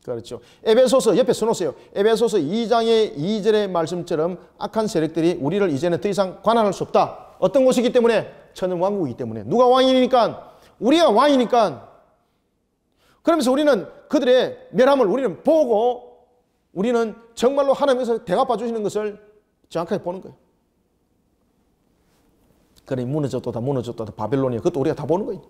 그렇죠. 에베소서 옆에 써놓으세요. 에베소서 2장의 2절의 말씀처럼 악한 세력들이 우리를 이제는 더 이상 관할할 수 없다. 어떤 곳이기 때문에? 천년왕국이기 때문에. 누가 왕이니까? 우리가 왕이니까. 그러면서 우리는 그들의 멸함을 우리는 보고 우리는 정말로 하나님께서 대갚아 주시는 것을 정확하게 보는 거예요. 그래 무너졌다 무너졌다 바벨론이야. 그것도 우리가 다 보는 거예요.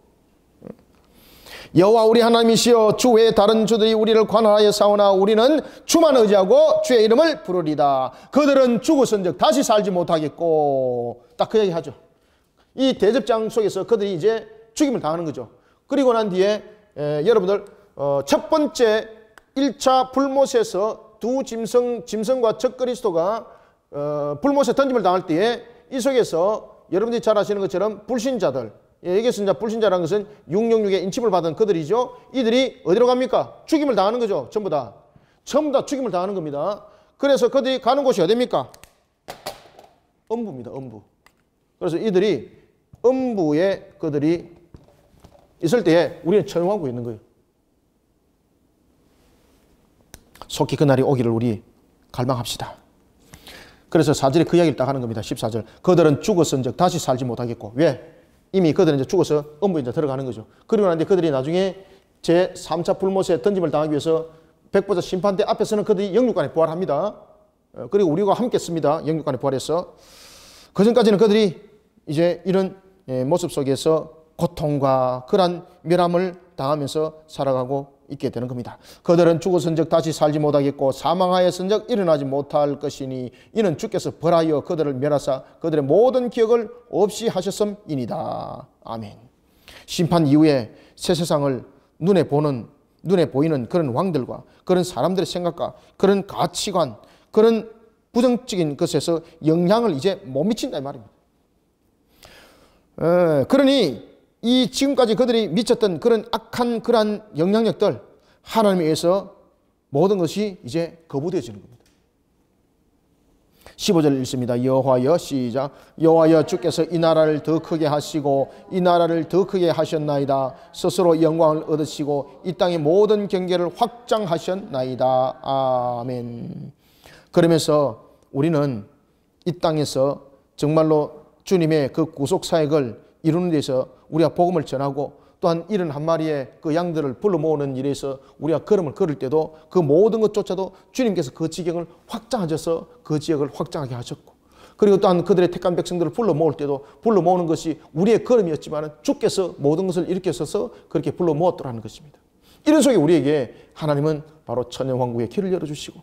여호와 우리 하나님이시여 주 외에 다른 주들이 우리를 관할하여 싸우나 우리는 주만 의지하고 주의 이름을 부르리다. 그들은 죽었은즉 다시 살지 못하겠고 딱 그 얘기 하죠. 이 대접장 속에서 그들이 이제 죽임을 당하는 거죠. 그리고 난 뒤에 여러분들 첫 번째 1차 불못에서 두 짐승과 적그리스도가 불못에 던짐을 당할 때에 이 속에서 여러분들이 잘 아시는 것처럼 불신자들, 여기서 이제 불신자라는 것은 666의 인침을 받은 그들이죠. 이들이 어디로 갑니까? 죽임을 당하는 거죠. 전부 다 죽임을 당하는 겁니다. 그래서 그들이 가는 곳이 어디입니까? 음부입니다. 음부. 그래서 이들이 음부에 그들이 있을 때에 우리는 처형하고 있는 거예요. 속히 그날이 오기를 우리 갈망합시다. 그래서 4절에 그 이야기를 딱 하는 겁니다. 14절. 그들은 죽었은즉 다시 살지 못하겠고. 왜? 이미 그들은 이제 죽어서 음부에 이제 들어가는 거죠. 그리고 난 뒤에 그들이 나중에 제 3차 불못에 던짐을 당하기 위해서 백보자 심판대 앞에서는 그들이 영육간에 부활합니다. 그리고 우리가 함께 씁니다. 영육간에 부활해서. 그 전까지는 그들이 이제 이런 모습 속에서 고통과 그러한 멸함을 당하면서 살아가고 있게 되는 겁니다. 그들은 죽었은즉 다시 살지 못하겠고 사망하였은즉 일어나지 못할 것이니 이는 주께서 벌하여 그들을 멸하사 그들의 모든 기억을 없이 하셨음이니이다. 아멘. 심판 이후에 새 세상을 눈에 보이는 그런 왕들과 그런 사람들의 생각과 그런 가치관, 그런 부정적인 것에서 영향을 이제 못 미친다 이 말입니다. 그러니 이 지금까지 그들이 미쳤던 그런 악한 그러한 영향력들 하나님에 의해서 모든 것이 이제 거부되어지는 겁니다. 15절 읽습니다. 여호와여 시작. 여호와여 주께서 이 나라를 더 크게 하시고 이 나라를 더 크게 하셨나이다. 스스로 영광을 얻으시고 이 땅의 모든 경계를 확장하셨나이다. 아멘. 그러면서 우리는 이 땅에서 정말로 주님의 그 구속 사역을 이루는 데서 우리가 복음을 전하고 또한 71마리의 그 양들을 불러 모으는 일에서 우리가 걸음을 걸을 때도 그 모든 것조차도 주님께서 그 지경을 확장하셔서 그 지역을 확장하게 하셨고, 그리고 또한 그들의 택한 백성들을 불러 모을 때도 불러 모으는 것이 우리의 걸음이었지만 주께서 모든 것을 일으켜서 그렇게 불러 모았더라는 것입니다. 이런 속에 우리에게 하나님은 바로 천년왕국의 길을 열어주시고,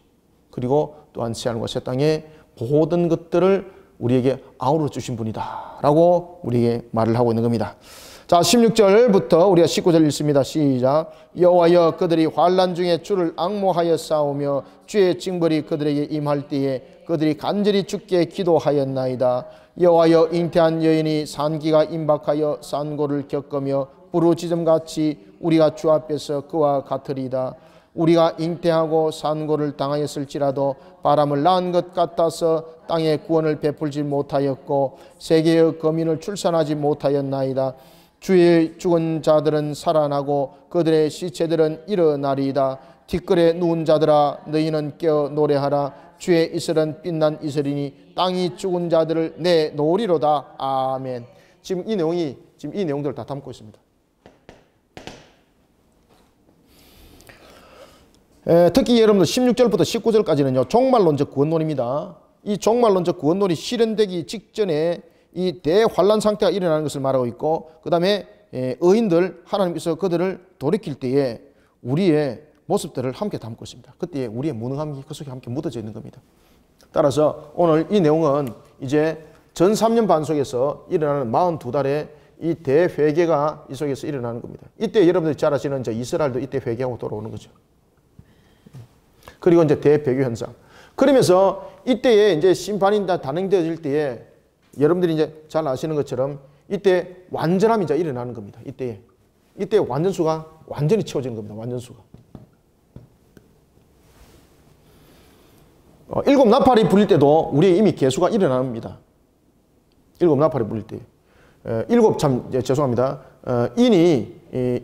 그리고 또한 새하늘과 새 땅의 모든 것들을 우리에게 아우러 주신 분이다 라고 우리에게 말을 하고 있는 겁니다. 자, 16절부터 우리가 19절 읽습니다. 시작. 여호와여, 그들이 환난 중에 주를 앙모하여 싸우며 주의 징벌이 그들에게 임할 때에 그들이 간절히 주께 기도하였나이다. 여호와여, 잉태한 여인이 산기가 임박하여 산고를 겪으며 부르짖음같이 우리가 주 앞에서 그와 같으리다. 우리가 잉태하고 산고를 당하였을지라도 바람을 낳은 것 같아서 땅에 구원을 베풀지 못하였고 세계의 거민을 출산하지 못하였나이다. 주의 죽은 자들은 살아나고 그들의 시체들은 일어나리이다. 티끌에 누운 자들아, 너희는 깨어 노래하라. 주의 이슬은 빛난 이슬이니 땅이 죽은 자들을 내놓으리로다. 아멘. 지금 이 내용들을 다 담고 있습니다. 특히 여러분들 16절부터 19절까지는요, 종말론적 구원론입니다. 이 종말론적 구원론이 실현되기 직전에 이 대환란 상태가 일어나는 것을 말하고 있고, 그 다음에 의인들, 하나님께서 그들을 돌이킬 때에 우리의 모습들을 함께 담고 있습니다. 그때 우리의 무능함이 그 속에 함께 묻어져 있는 겁니다. 따라서 오늘 이 내용은 이제 전 3년 반 속에서 일어나는 42달의 이 대회개가 이 속에서 일어나는 겁니다. 이때 여러분들이 잘 아시는 이스라엘도 이때 회개하고 돌아오는 거죠. 그리고 이제 대배교 현상. 그러면서 이때에 이제 심판이 단행되어질 때에 여러분들이 이제 잘 아시는 것처럼 이때 완전함이 이제 일어나는 겁니다. 이때 완전수가 완전히 채워지는 겁니다. 완전수가. 일곱 나팔이 불릴 때도 우리의 이미 계수가 일어납니다. 일곱 나팔이 불릴 때. 죄송합니다. 인이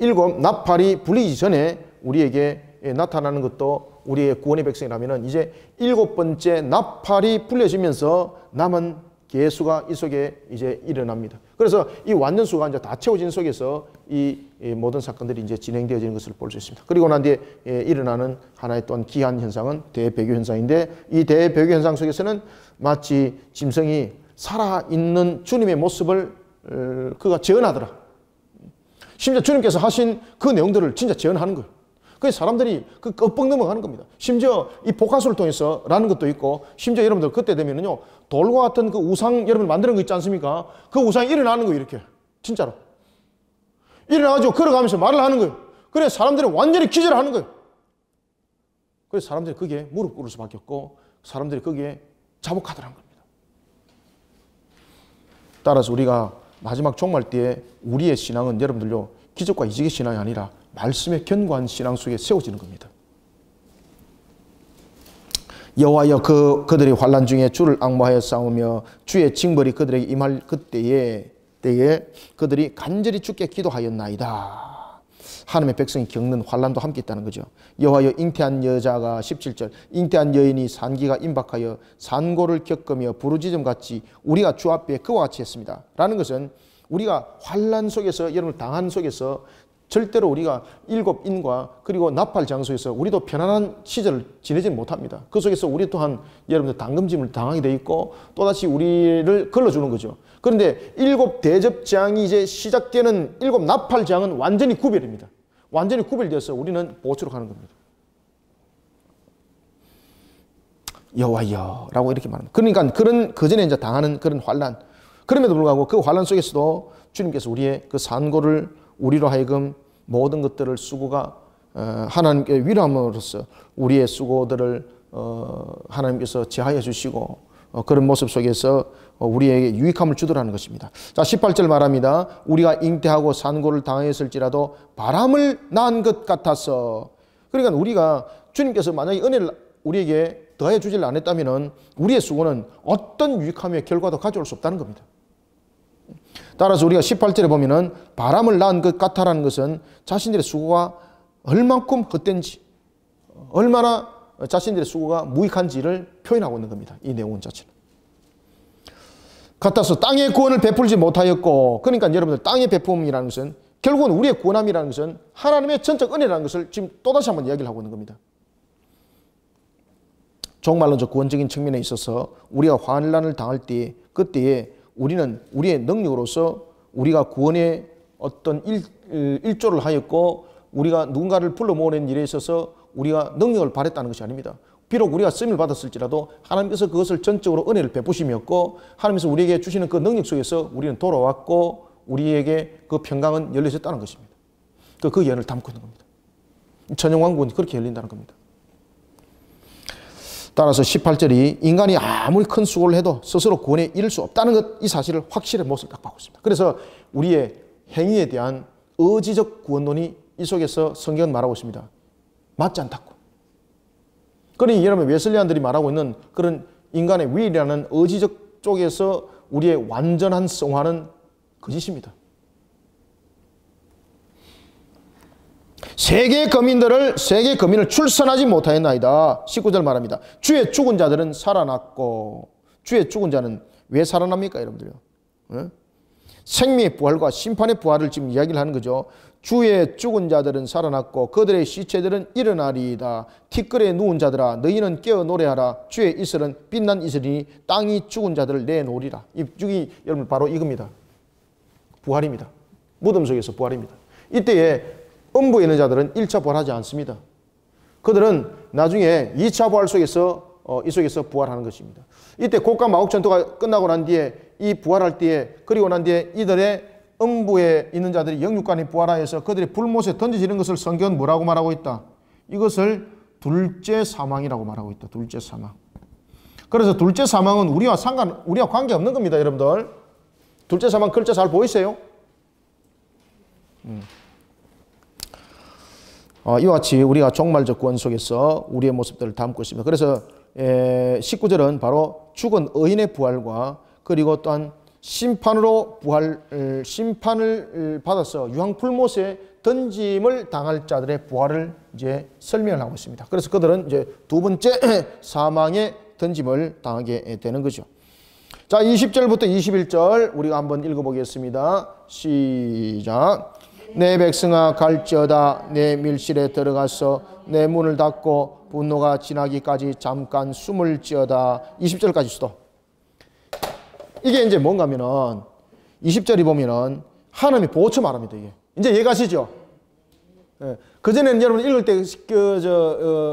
일곱 나팔이 불리기 전에 우리에게 나타나는 것도 우리의 구원의 백성이라면 이제 일곱 번째 나팔이 불려지면서 남은 계수가 이 속에 이제 일어납니다. 그래서 이 완전수가 이제 다 채워진 속에서 이 모든 사건들이 이제 진행되어지는 것을 볼 수 있습니다. 그리고 난 뒤에 일어나는 하나의 또한 기한 현상은 대배교 현상인데, 이 대배교 현상 속에서는 마치 짐승이 살아있는 주님의 모습을 그가 재현하더라. 심지어 주님께서 하신 그 내용들을 진짜 재현하는 거예요. 그래서 사람들이 그 껍벅 넘어가는 겁니다. 심지어 이 복화술을 통해서 라는 것도 있고, 심지어 여러분들 그때 되면은요, 돌과 같은 그 우상 여러분 만드는 거 있지 않습니까? 그 우상이 일어나는 거예요, 이렇게. 진짜로. 일어나가지고 걸어가면서 말을 하는 거예요. 그래서 사람들이 완전히 기절하는 거예요. 그래서 사람들이 거기에 무릎 꿇을 수밖에 없고, 사람들이 거기에 자복하더라는 겁니다. 따라서 우리가 마지막 종말 때에 우리의 신앙은 여러분들요, 기적과 이적의 신앙이 아니라 말씀의 견고한 신앙 속에 세워지는 겁니다. 여호와여, 그들이 환난 중에 주를 앙모하여 싸우며 주의 징벌이 그들에게 임할 그때에 그들이 간절히 주께 기도하였나이다. 하나님의 백성이 겪는 환난도 함께 있다는 거죠. 여호와여, 잉태한 여자가 17절 잉태한 여인이 산기가 임박하여 산고를 겪으며 부르짖음같이 우리가 주 앞에 그와 같이 했습니다. 라는 것은 우리가 환난 속에서 여러분 당한 속에서 절대로 우리가 일곱 인과 그리고 나팔 장소에서 우리도 편안한 시절을 지내지는 못합니다. 그 속에서 우리 또한 여러분들 당금짐을 당하게 돼 있고 또다시 우리를 걸러주는 거죠. 그런데 일곱 대접장이 이제 시작되는 일곱 나팔장은 완전히 구별입니다. 완전히 구별되어서 우리는 보초로 가는 겁니다. 여호와여 라고 이렇게 말합니다. 그러니까 그 전에 이제 당하는 그런 환난, 그럼에도 불구하고 그 환난 속에서도 주님께서 우리의 그 산고를 우리로 하여금 모든 것들을 수고가 하나님께 위로함으로써 우리의 수고들을 하나님께서 제하여 주시고 그런 모습 속에서 우리에게 유익함을 주더라는 것입니다. 자, 18절 말합니다. 우리가 잉태하고 산고를 당하였을지라도 바람을 낳은 것 같아서. 그러니까 우리가 주님께서 만약에 은혜를 우리에게 더해 주질 않았다면 우리의 수고는 어떤 유익함의 결과도 가져올 수 없다는 겁니다. 따라서 우리가 18절에 보면은 바람을 낳은 것 같아라는 것은 자신들의 수고가 얼만큼 헛된지, 얼마나 자신들의 수고가 무익한지를 표현하고 있는 겁니다. 이 내용 자체는. 같아서 땅의 구원을 베풀지 못하였고, 그러니까 여러분들 땅의 베품이라는 것은 결국은 우리의 구원함이라는 것은 하나님의 전적 은혜라는 것을 지금 또다시 한번 이야기를 하고 있는 겁니다. 정말로 저 구원적인 측면에 있어서 우리가 환난을 당할 때, 그때에 우리는 우리의 능력으로서 우리가 구원의 어떤 일조를 하였고, 우리가 누군가를 불러 모으는 일에 있어서 우리가 능력을 발했다는 것이 아닙니다. 비록 우리가 쓰임을 받았을지라도 하나님께서 그것을 전적으로 은혜를 베푸심이었고, 하나님께서 우리에게 주시는 그 능력 속에서 우리는 돌아왔고, 우리에게 그 평강은 열려졌다는 것입니다. 그 예언을 담고 있는 겁니다. 천영왕국은 그렇게 열린다는 겁니다. 따라서 18절이 인간이 아무리 큰 수고를 해도 스스로 구원에 이를 수 없다는 것, 이 사실을 확실히 못을 딱 박고 있습니다. 그래서 우리의 행위에 대한 의지적 구원론이 이 속에서 성경은 말하고 있습니다. 맞지 않다고. 그러니 여러분 웨슬리안들이 말하고 있는 그런 인간의 위라는 의지적 쪽에서 우리의 완전한 성화는 거짓입니다. 세계 거민을 출산하지 못하였나이다. 19절 말합니다. 주의 죽은 자들은 살아났고, 주의 죽은 자는 왜 살아납니까 여러분들요? 생명의 부활과 심판의 부활을 지금 이야기를 하는 거죠. 주의 죽은 자들은 살아났고 그들의 시체들은 일어나리이다. 티끌에 누운 자들아 너희는 깨어 노래하라. 주의 이슬은 빛난 이슬이니 땅이 죽은 자들을 내놓으리라. 이 죽이 여러분 바로 이겁니다. 부활입니다. 무덤 속에서 부활입니다. 이때에 음부에 있는 자들은 1차 부활하지 않습니다. 그들은 나중에 2차 부활 속에서 이 속에서 부활하는 것입니다. 이때 곡과 마곡 전투가 끝나고 난 뒤에 이 부활할 때에, 그리고 난 뒤에 이들의 음부에 있는 자들이 영육간에 부활하여서 그들의 불못에 던져지는 것을 성경은 뭐라고 말하고 있다? 이것을 둘째 사망이라고 말하고 있다. 둘째 사망. 그래서 둘째 사망은 우리와 관계없는 겁니다, 여러분들. 둘째 사망 글자 잘 보이세요? 이와 같이 우리가 종말적 구원 속에서 우리의 모습들을 담고 있습니다. 그래서 19절은 바로 죽은 의인의 부활과 그리고 또한 심판을 받아서 유황불못에 던짐을 당할 자들의 부활을 이제 설명을 하고 있습니다. 그래서 그들은 이제 두 번째 사망의 던짐을 당하게 되는 거죠. 자, 20절부터 21절 우리가 한번 읽어보겠습니다. 시작. 내 백성아 갈지어다. 내 밀실에 들어가서 내 문을 닫고 분노가 지나기까지 잠깐 숨을 지어다. 20절까지 수도. 이게 이제 뭔가 하면은 20절이 보면은 하나님이 보호처 말합니다. 이제 이해가시죠? 예. 그전에는 여러분 읽을 때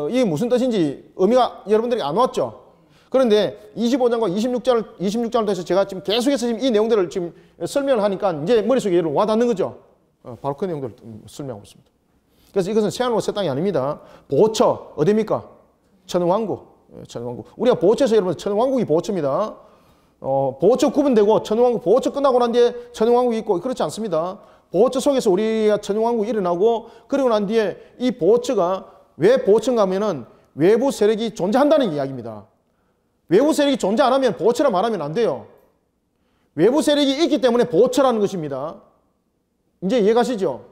이게 무슨 뜻인지 의미가 여러분들이 안 왔죠? 그런데 25장과 26장을 해서 제가 지금 계속해서 지금 이 내용들을 지금 설명을 하니까 이제 머릿속에 여러분 와닿는 거죠? 바로 그 내용들을 설명하고 있습니다. 그래서 이것은 새하늘과 새 땅이 아닙니다. 보호처, 어디입니까? 천왕국. 천왕국. 우리가 보호처에서 여러분 천왕국이 보호처입니다. 보호처 구분되고 천왕국 보호처 끝나고 난 뒤에 천왕국이 있고 그렇지 않습니다. 보호처 속에서 우리가 천왕국이 일어나고 그리고 난 뒤에 이 보호처가 왜 보호처인가 하면은 외부 세력이 존재한다는 이야기입니다. 외부 세력이 존재 안 하면 보호처라 말하면 안 돼요. 외부 세력이 있기 때문에 보호처라는 것입니다. 이제 이해가시죠?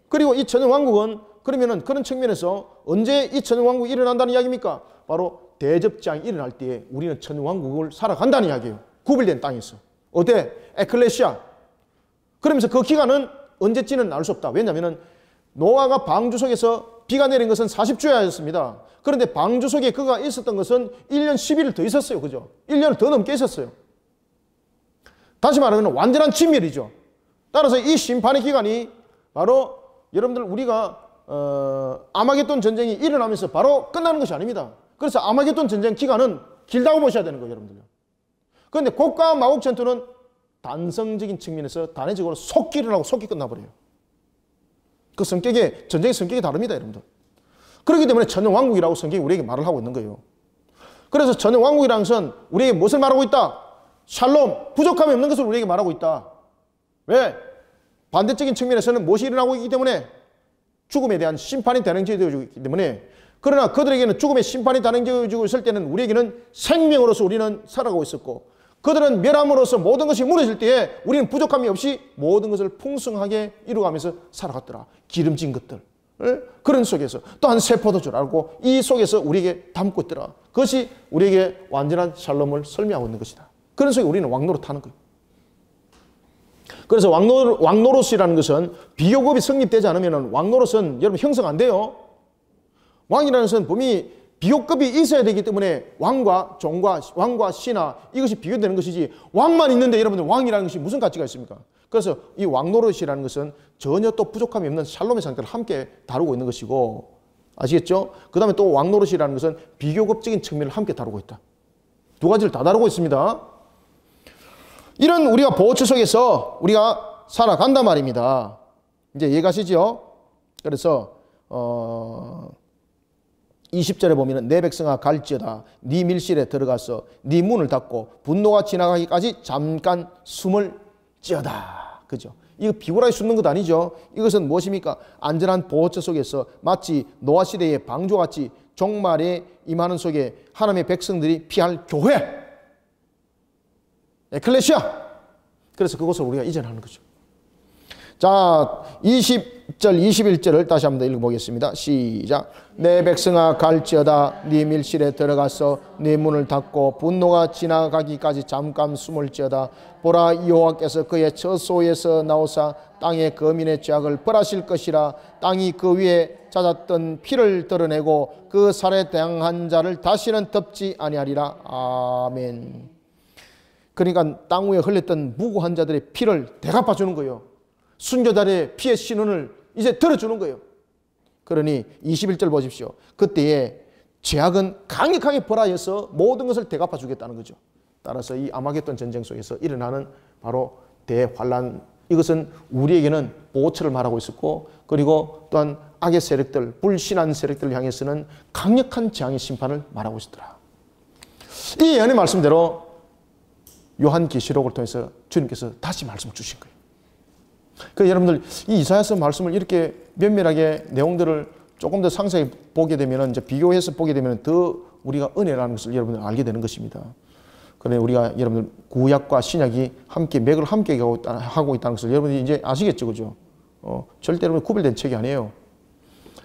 그리고 이 천왕국은 그러면은 그런 측면에서 언제 이 천왕국이 일어난다는 이야기입니까? 바로 대접장이 일어날 때에 우리는 천왕국을 살아간다는 이야기예요. 구별된 땅에서. 어때? 에클레시아. 그러면서 그 기간은 언제쯤은 알 수 없다. 왜냐하면 노아가 방주 속에서 비가 내린 것은 40주야였습니다. 그런데 방주 속에 그가 있었던 것은 1년 10일을 더 있었어요. 그죠? 1년을 더 넘게 있었어요. 다시 말하면 완전한 진멸이죠. 따라서 이 심판의 기간이 바로 여러분들 우리가 아마겟돈 전쟁이 일어나면서 바로 끝나는 것이 아닙니다. 그래서 아마겟돈 전쟁 기간은 길다고 보셔야 되는 거예요, 여러분들. 그런데 곡과 마곡 전투는 단성적인 측면에서 단회적으로 속기 일어나고 속기 끝나버려요. 그 성격의 전쟁의 성격이 다릅니다, 여러분들. 그렇기 때문에 천연왕국이라고 성경이 우리에게 말을 하고 있는 거예요. 그래서 천연왕국이라는 것은 우리에게 무엇을 말하고 있다? 샬롬, 부족함이 없는 것을 우리에게 말하고 있다. 왜? 반대적인 측면에서는 무엇이 일어나고 있기 때문에 죽음에 대한 심판이 단행되어지고 있기 때문에 그러나 그들에게는 죽음의 심판이 단행되어지고 있을 때는 우리에게는 생명으로서 우리는 살아가고 있었고 그들은 멸함으로써 모든 것이 무너질 때에 우리는 부족함이 없이 모든 것을 풍성하게 이루어가면서 살아갔더라. 기름진 것들. 그런 속에서 또한 새 포도주를 알고 이 속에서 우리에게 담고 있더라. 그것이 우리에게 완전한 샬롬을 설명하고 있는 것이다. 그런 속에 우리는 왕노릇하는 거예요. 그래서 왕노릇이라는 것은 비교급이 성립되지 않으면 왕노릇은 여러분 형성 안 돼요. 왕이라는 것은 분명히 비교급이 있어야 되기 때문에 왕과 종과 왕과 신하 이것이 비교되는 것이지 왕만 있는데 여러분들 왕이라는 것이 무슨 가치가 있습니까? 그래서 이 왕노릇이라는 것은 전혀 또 부족함이 없는 샬롬의 상태를 함께 다루고 있는 것이고 아시겠죠? 그 다음에 또 왕노릇이라는 것은 비교급적인 측면을 함께 다루고 있다. 두 가지를 다 다루고 있습니다. 이런 우리가 보호처 속에서 우리가 살아간단 말입니다. 이제 이해가시죠? 그래서 20절에 보면은 내 백성아 갈지어다 네 밀실에 들어가서 네 문을 닫고 분노가 지나가기까지 잠깐 숨을 찌어다. 그죠? 이거 비굴하게 숨는 것 아니죠? 이것은 무엇입니까? 안전한 보호처 속에서 마치 노아 시대의 방주같이 종말에 임하는 속에 하나님의 백성들이 피할 교회 에클레시아. 그래서 그것을 우리가 이전하는 거죠. 자, 20절, 21절을 다시 한번 읽어보겠습니다. 시작. 내 백성아 갈지어다 네 밀실에 들어가서 네 문을 닫고 분노가 지나가기까지 잠깐 숨을 지어다. 보라 여호와께서 그의 처소에서 나오사 땅의 거민의 죄악을 벌하실 것이라. 땅이 그 위에 잦았던 피를 드러내고 그 살에 당한 자를 다시는 덮지 아니하리라. 아멘. 그러니까 땅 위에 흘렸던 무고한 자들의 피를 대갚아 주는 거예요. 순교자들의 피의 신원을 이제 들어주는 거예요. 그러니 21절 보십시오. 그때에 죄악은 강력하게 벌하여서 모든 것을 대갚아 주겠다는 거죠. 따라서 이 아마겟돈 전쟁 속에서 일어나는 바로 대환란, 이것은 우리에게는 보호처를 말하고 있었고, 그리고 또한 악의 세력들, 불신한 세력들을 향해서는 강력한 재앙의 심판을 말하고 있었더라. 이 예언의 말씀대로 요한계시록을 통해서 주님께서 다시 말씀을 주신 거예요. 그래서 여러분들 이 이사야서 말씀을 이렇게 면밀하게 내용들을 조금 더 상세히 보게 되면, 이제 비교해서 보게 되면 더 우리가 은혜라는 것을 여러분들 알게 되는 것입니다. 그런데 우리가 여러분들 구약과 신약이 함께 맥을 함께 하고 있다는 것을 여러분들이 이제 아시겠죠, 그죠? 절대 여러분 구별된 책이 아니에요.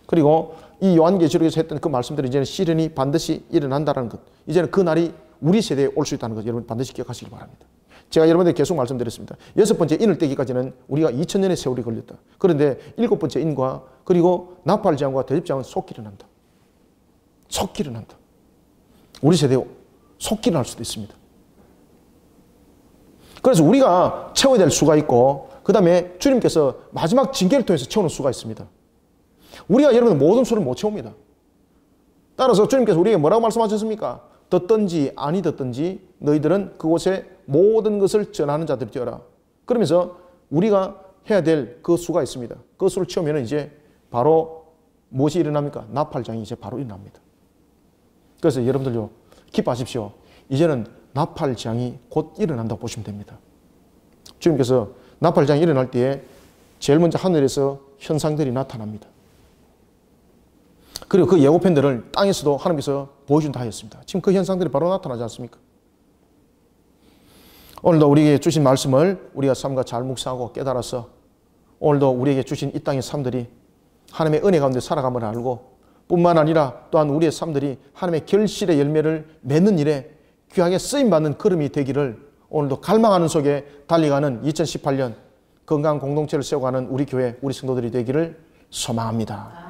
그리고 이 요한계시록에서 했던 그 말씀들이 이제는 시련이 반드시 일어난다는 것, 이제는 그 날이 우리 세대에 올 수 있다는 것 여러분 반드시 기억하시기 바랍니다. 제가 여러분들께 계속 말씀드렸습니다. 6번째 인을 떼기까지는 우리가 2000년의 세월이 걸렸다. 그런데 7번째 인과 그리고 나팔장과 대접장은 속기 일어난다. 속기 일어난다. 우리 세대에 속기 일어날 수도 있습니다. 그래서 우리가 채워야 될 수가 있고, 그 다음에 주님께서 마지막 징계를 통해서 채우는 수가 있습니다. 우리가 여러분 모든 수를 못 채웁니다. 따라서 주님께서 우리에게 뭐라고 말씀하셨습니까? 듣든지 아니 듣든지 너희들은 그곳에 모든 것을 전하는 자들이 되어라. 그러면서 우리가 해야 될 그 수가 있습니다. 그 수를 채우면 이제 바로 무엇이 일어납니까? 나팔장이 이제 바로 일어납니다. 그래서 여러분들요, 기뻐하십시오. 이제는 나팔장이 곧 일어난다고 보시면 됩니다. 주님께서 나팔장이 일어날 때에 제일 먼저 하늘에서 현상들이 나타납니다. 그리고 그 예고편들을 땅에서도 하나님께서 보여준다 하였습니다. 지금 그 현상들이 바로 나타나지 않습니까? 오늘도 우리에게 주신 말씀을 우리가 삶과 잘 묵상하고 깨달아서 오늘도 우리에게 주신 이 땅의 삶들이 하나님의 은혜 가운데 살아감을 알고, 뿐만 아니라 또한 우리의 삶들이 하나님의 결실의 열매를 맺는 일에 귀하게 쓰임받는 걸음이 되기를 오늘도 갈망하는 속에 달려가는 2018년 건강한 공동체를 세워가는 우리 교회, 우리 성도들이 되기를 소망합니다.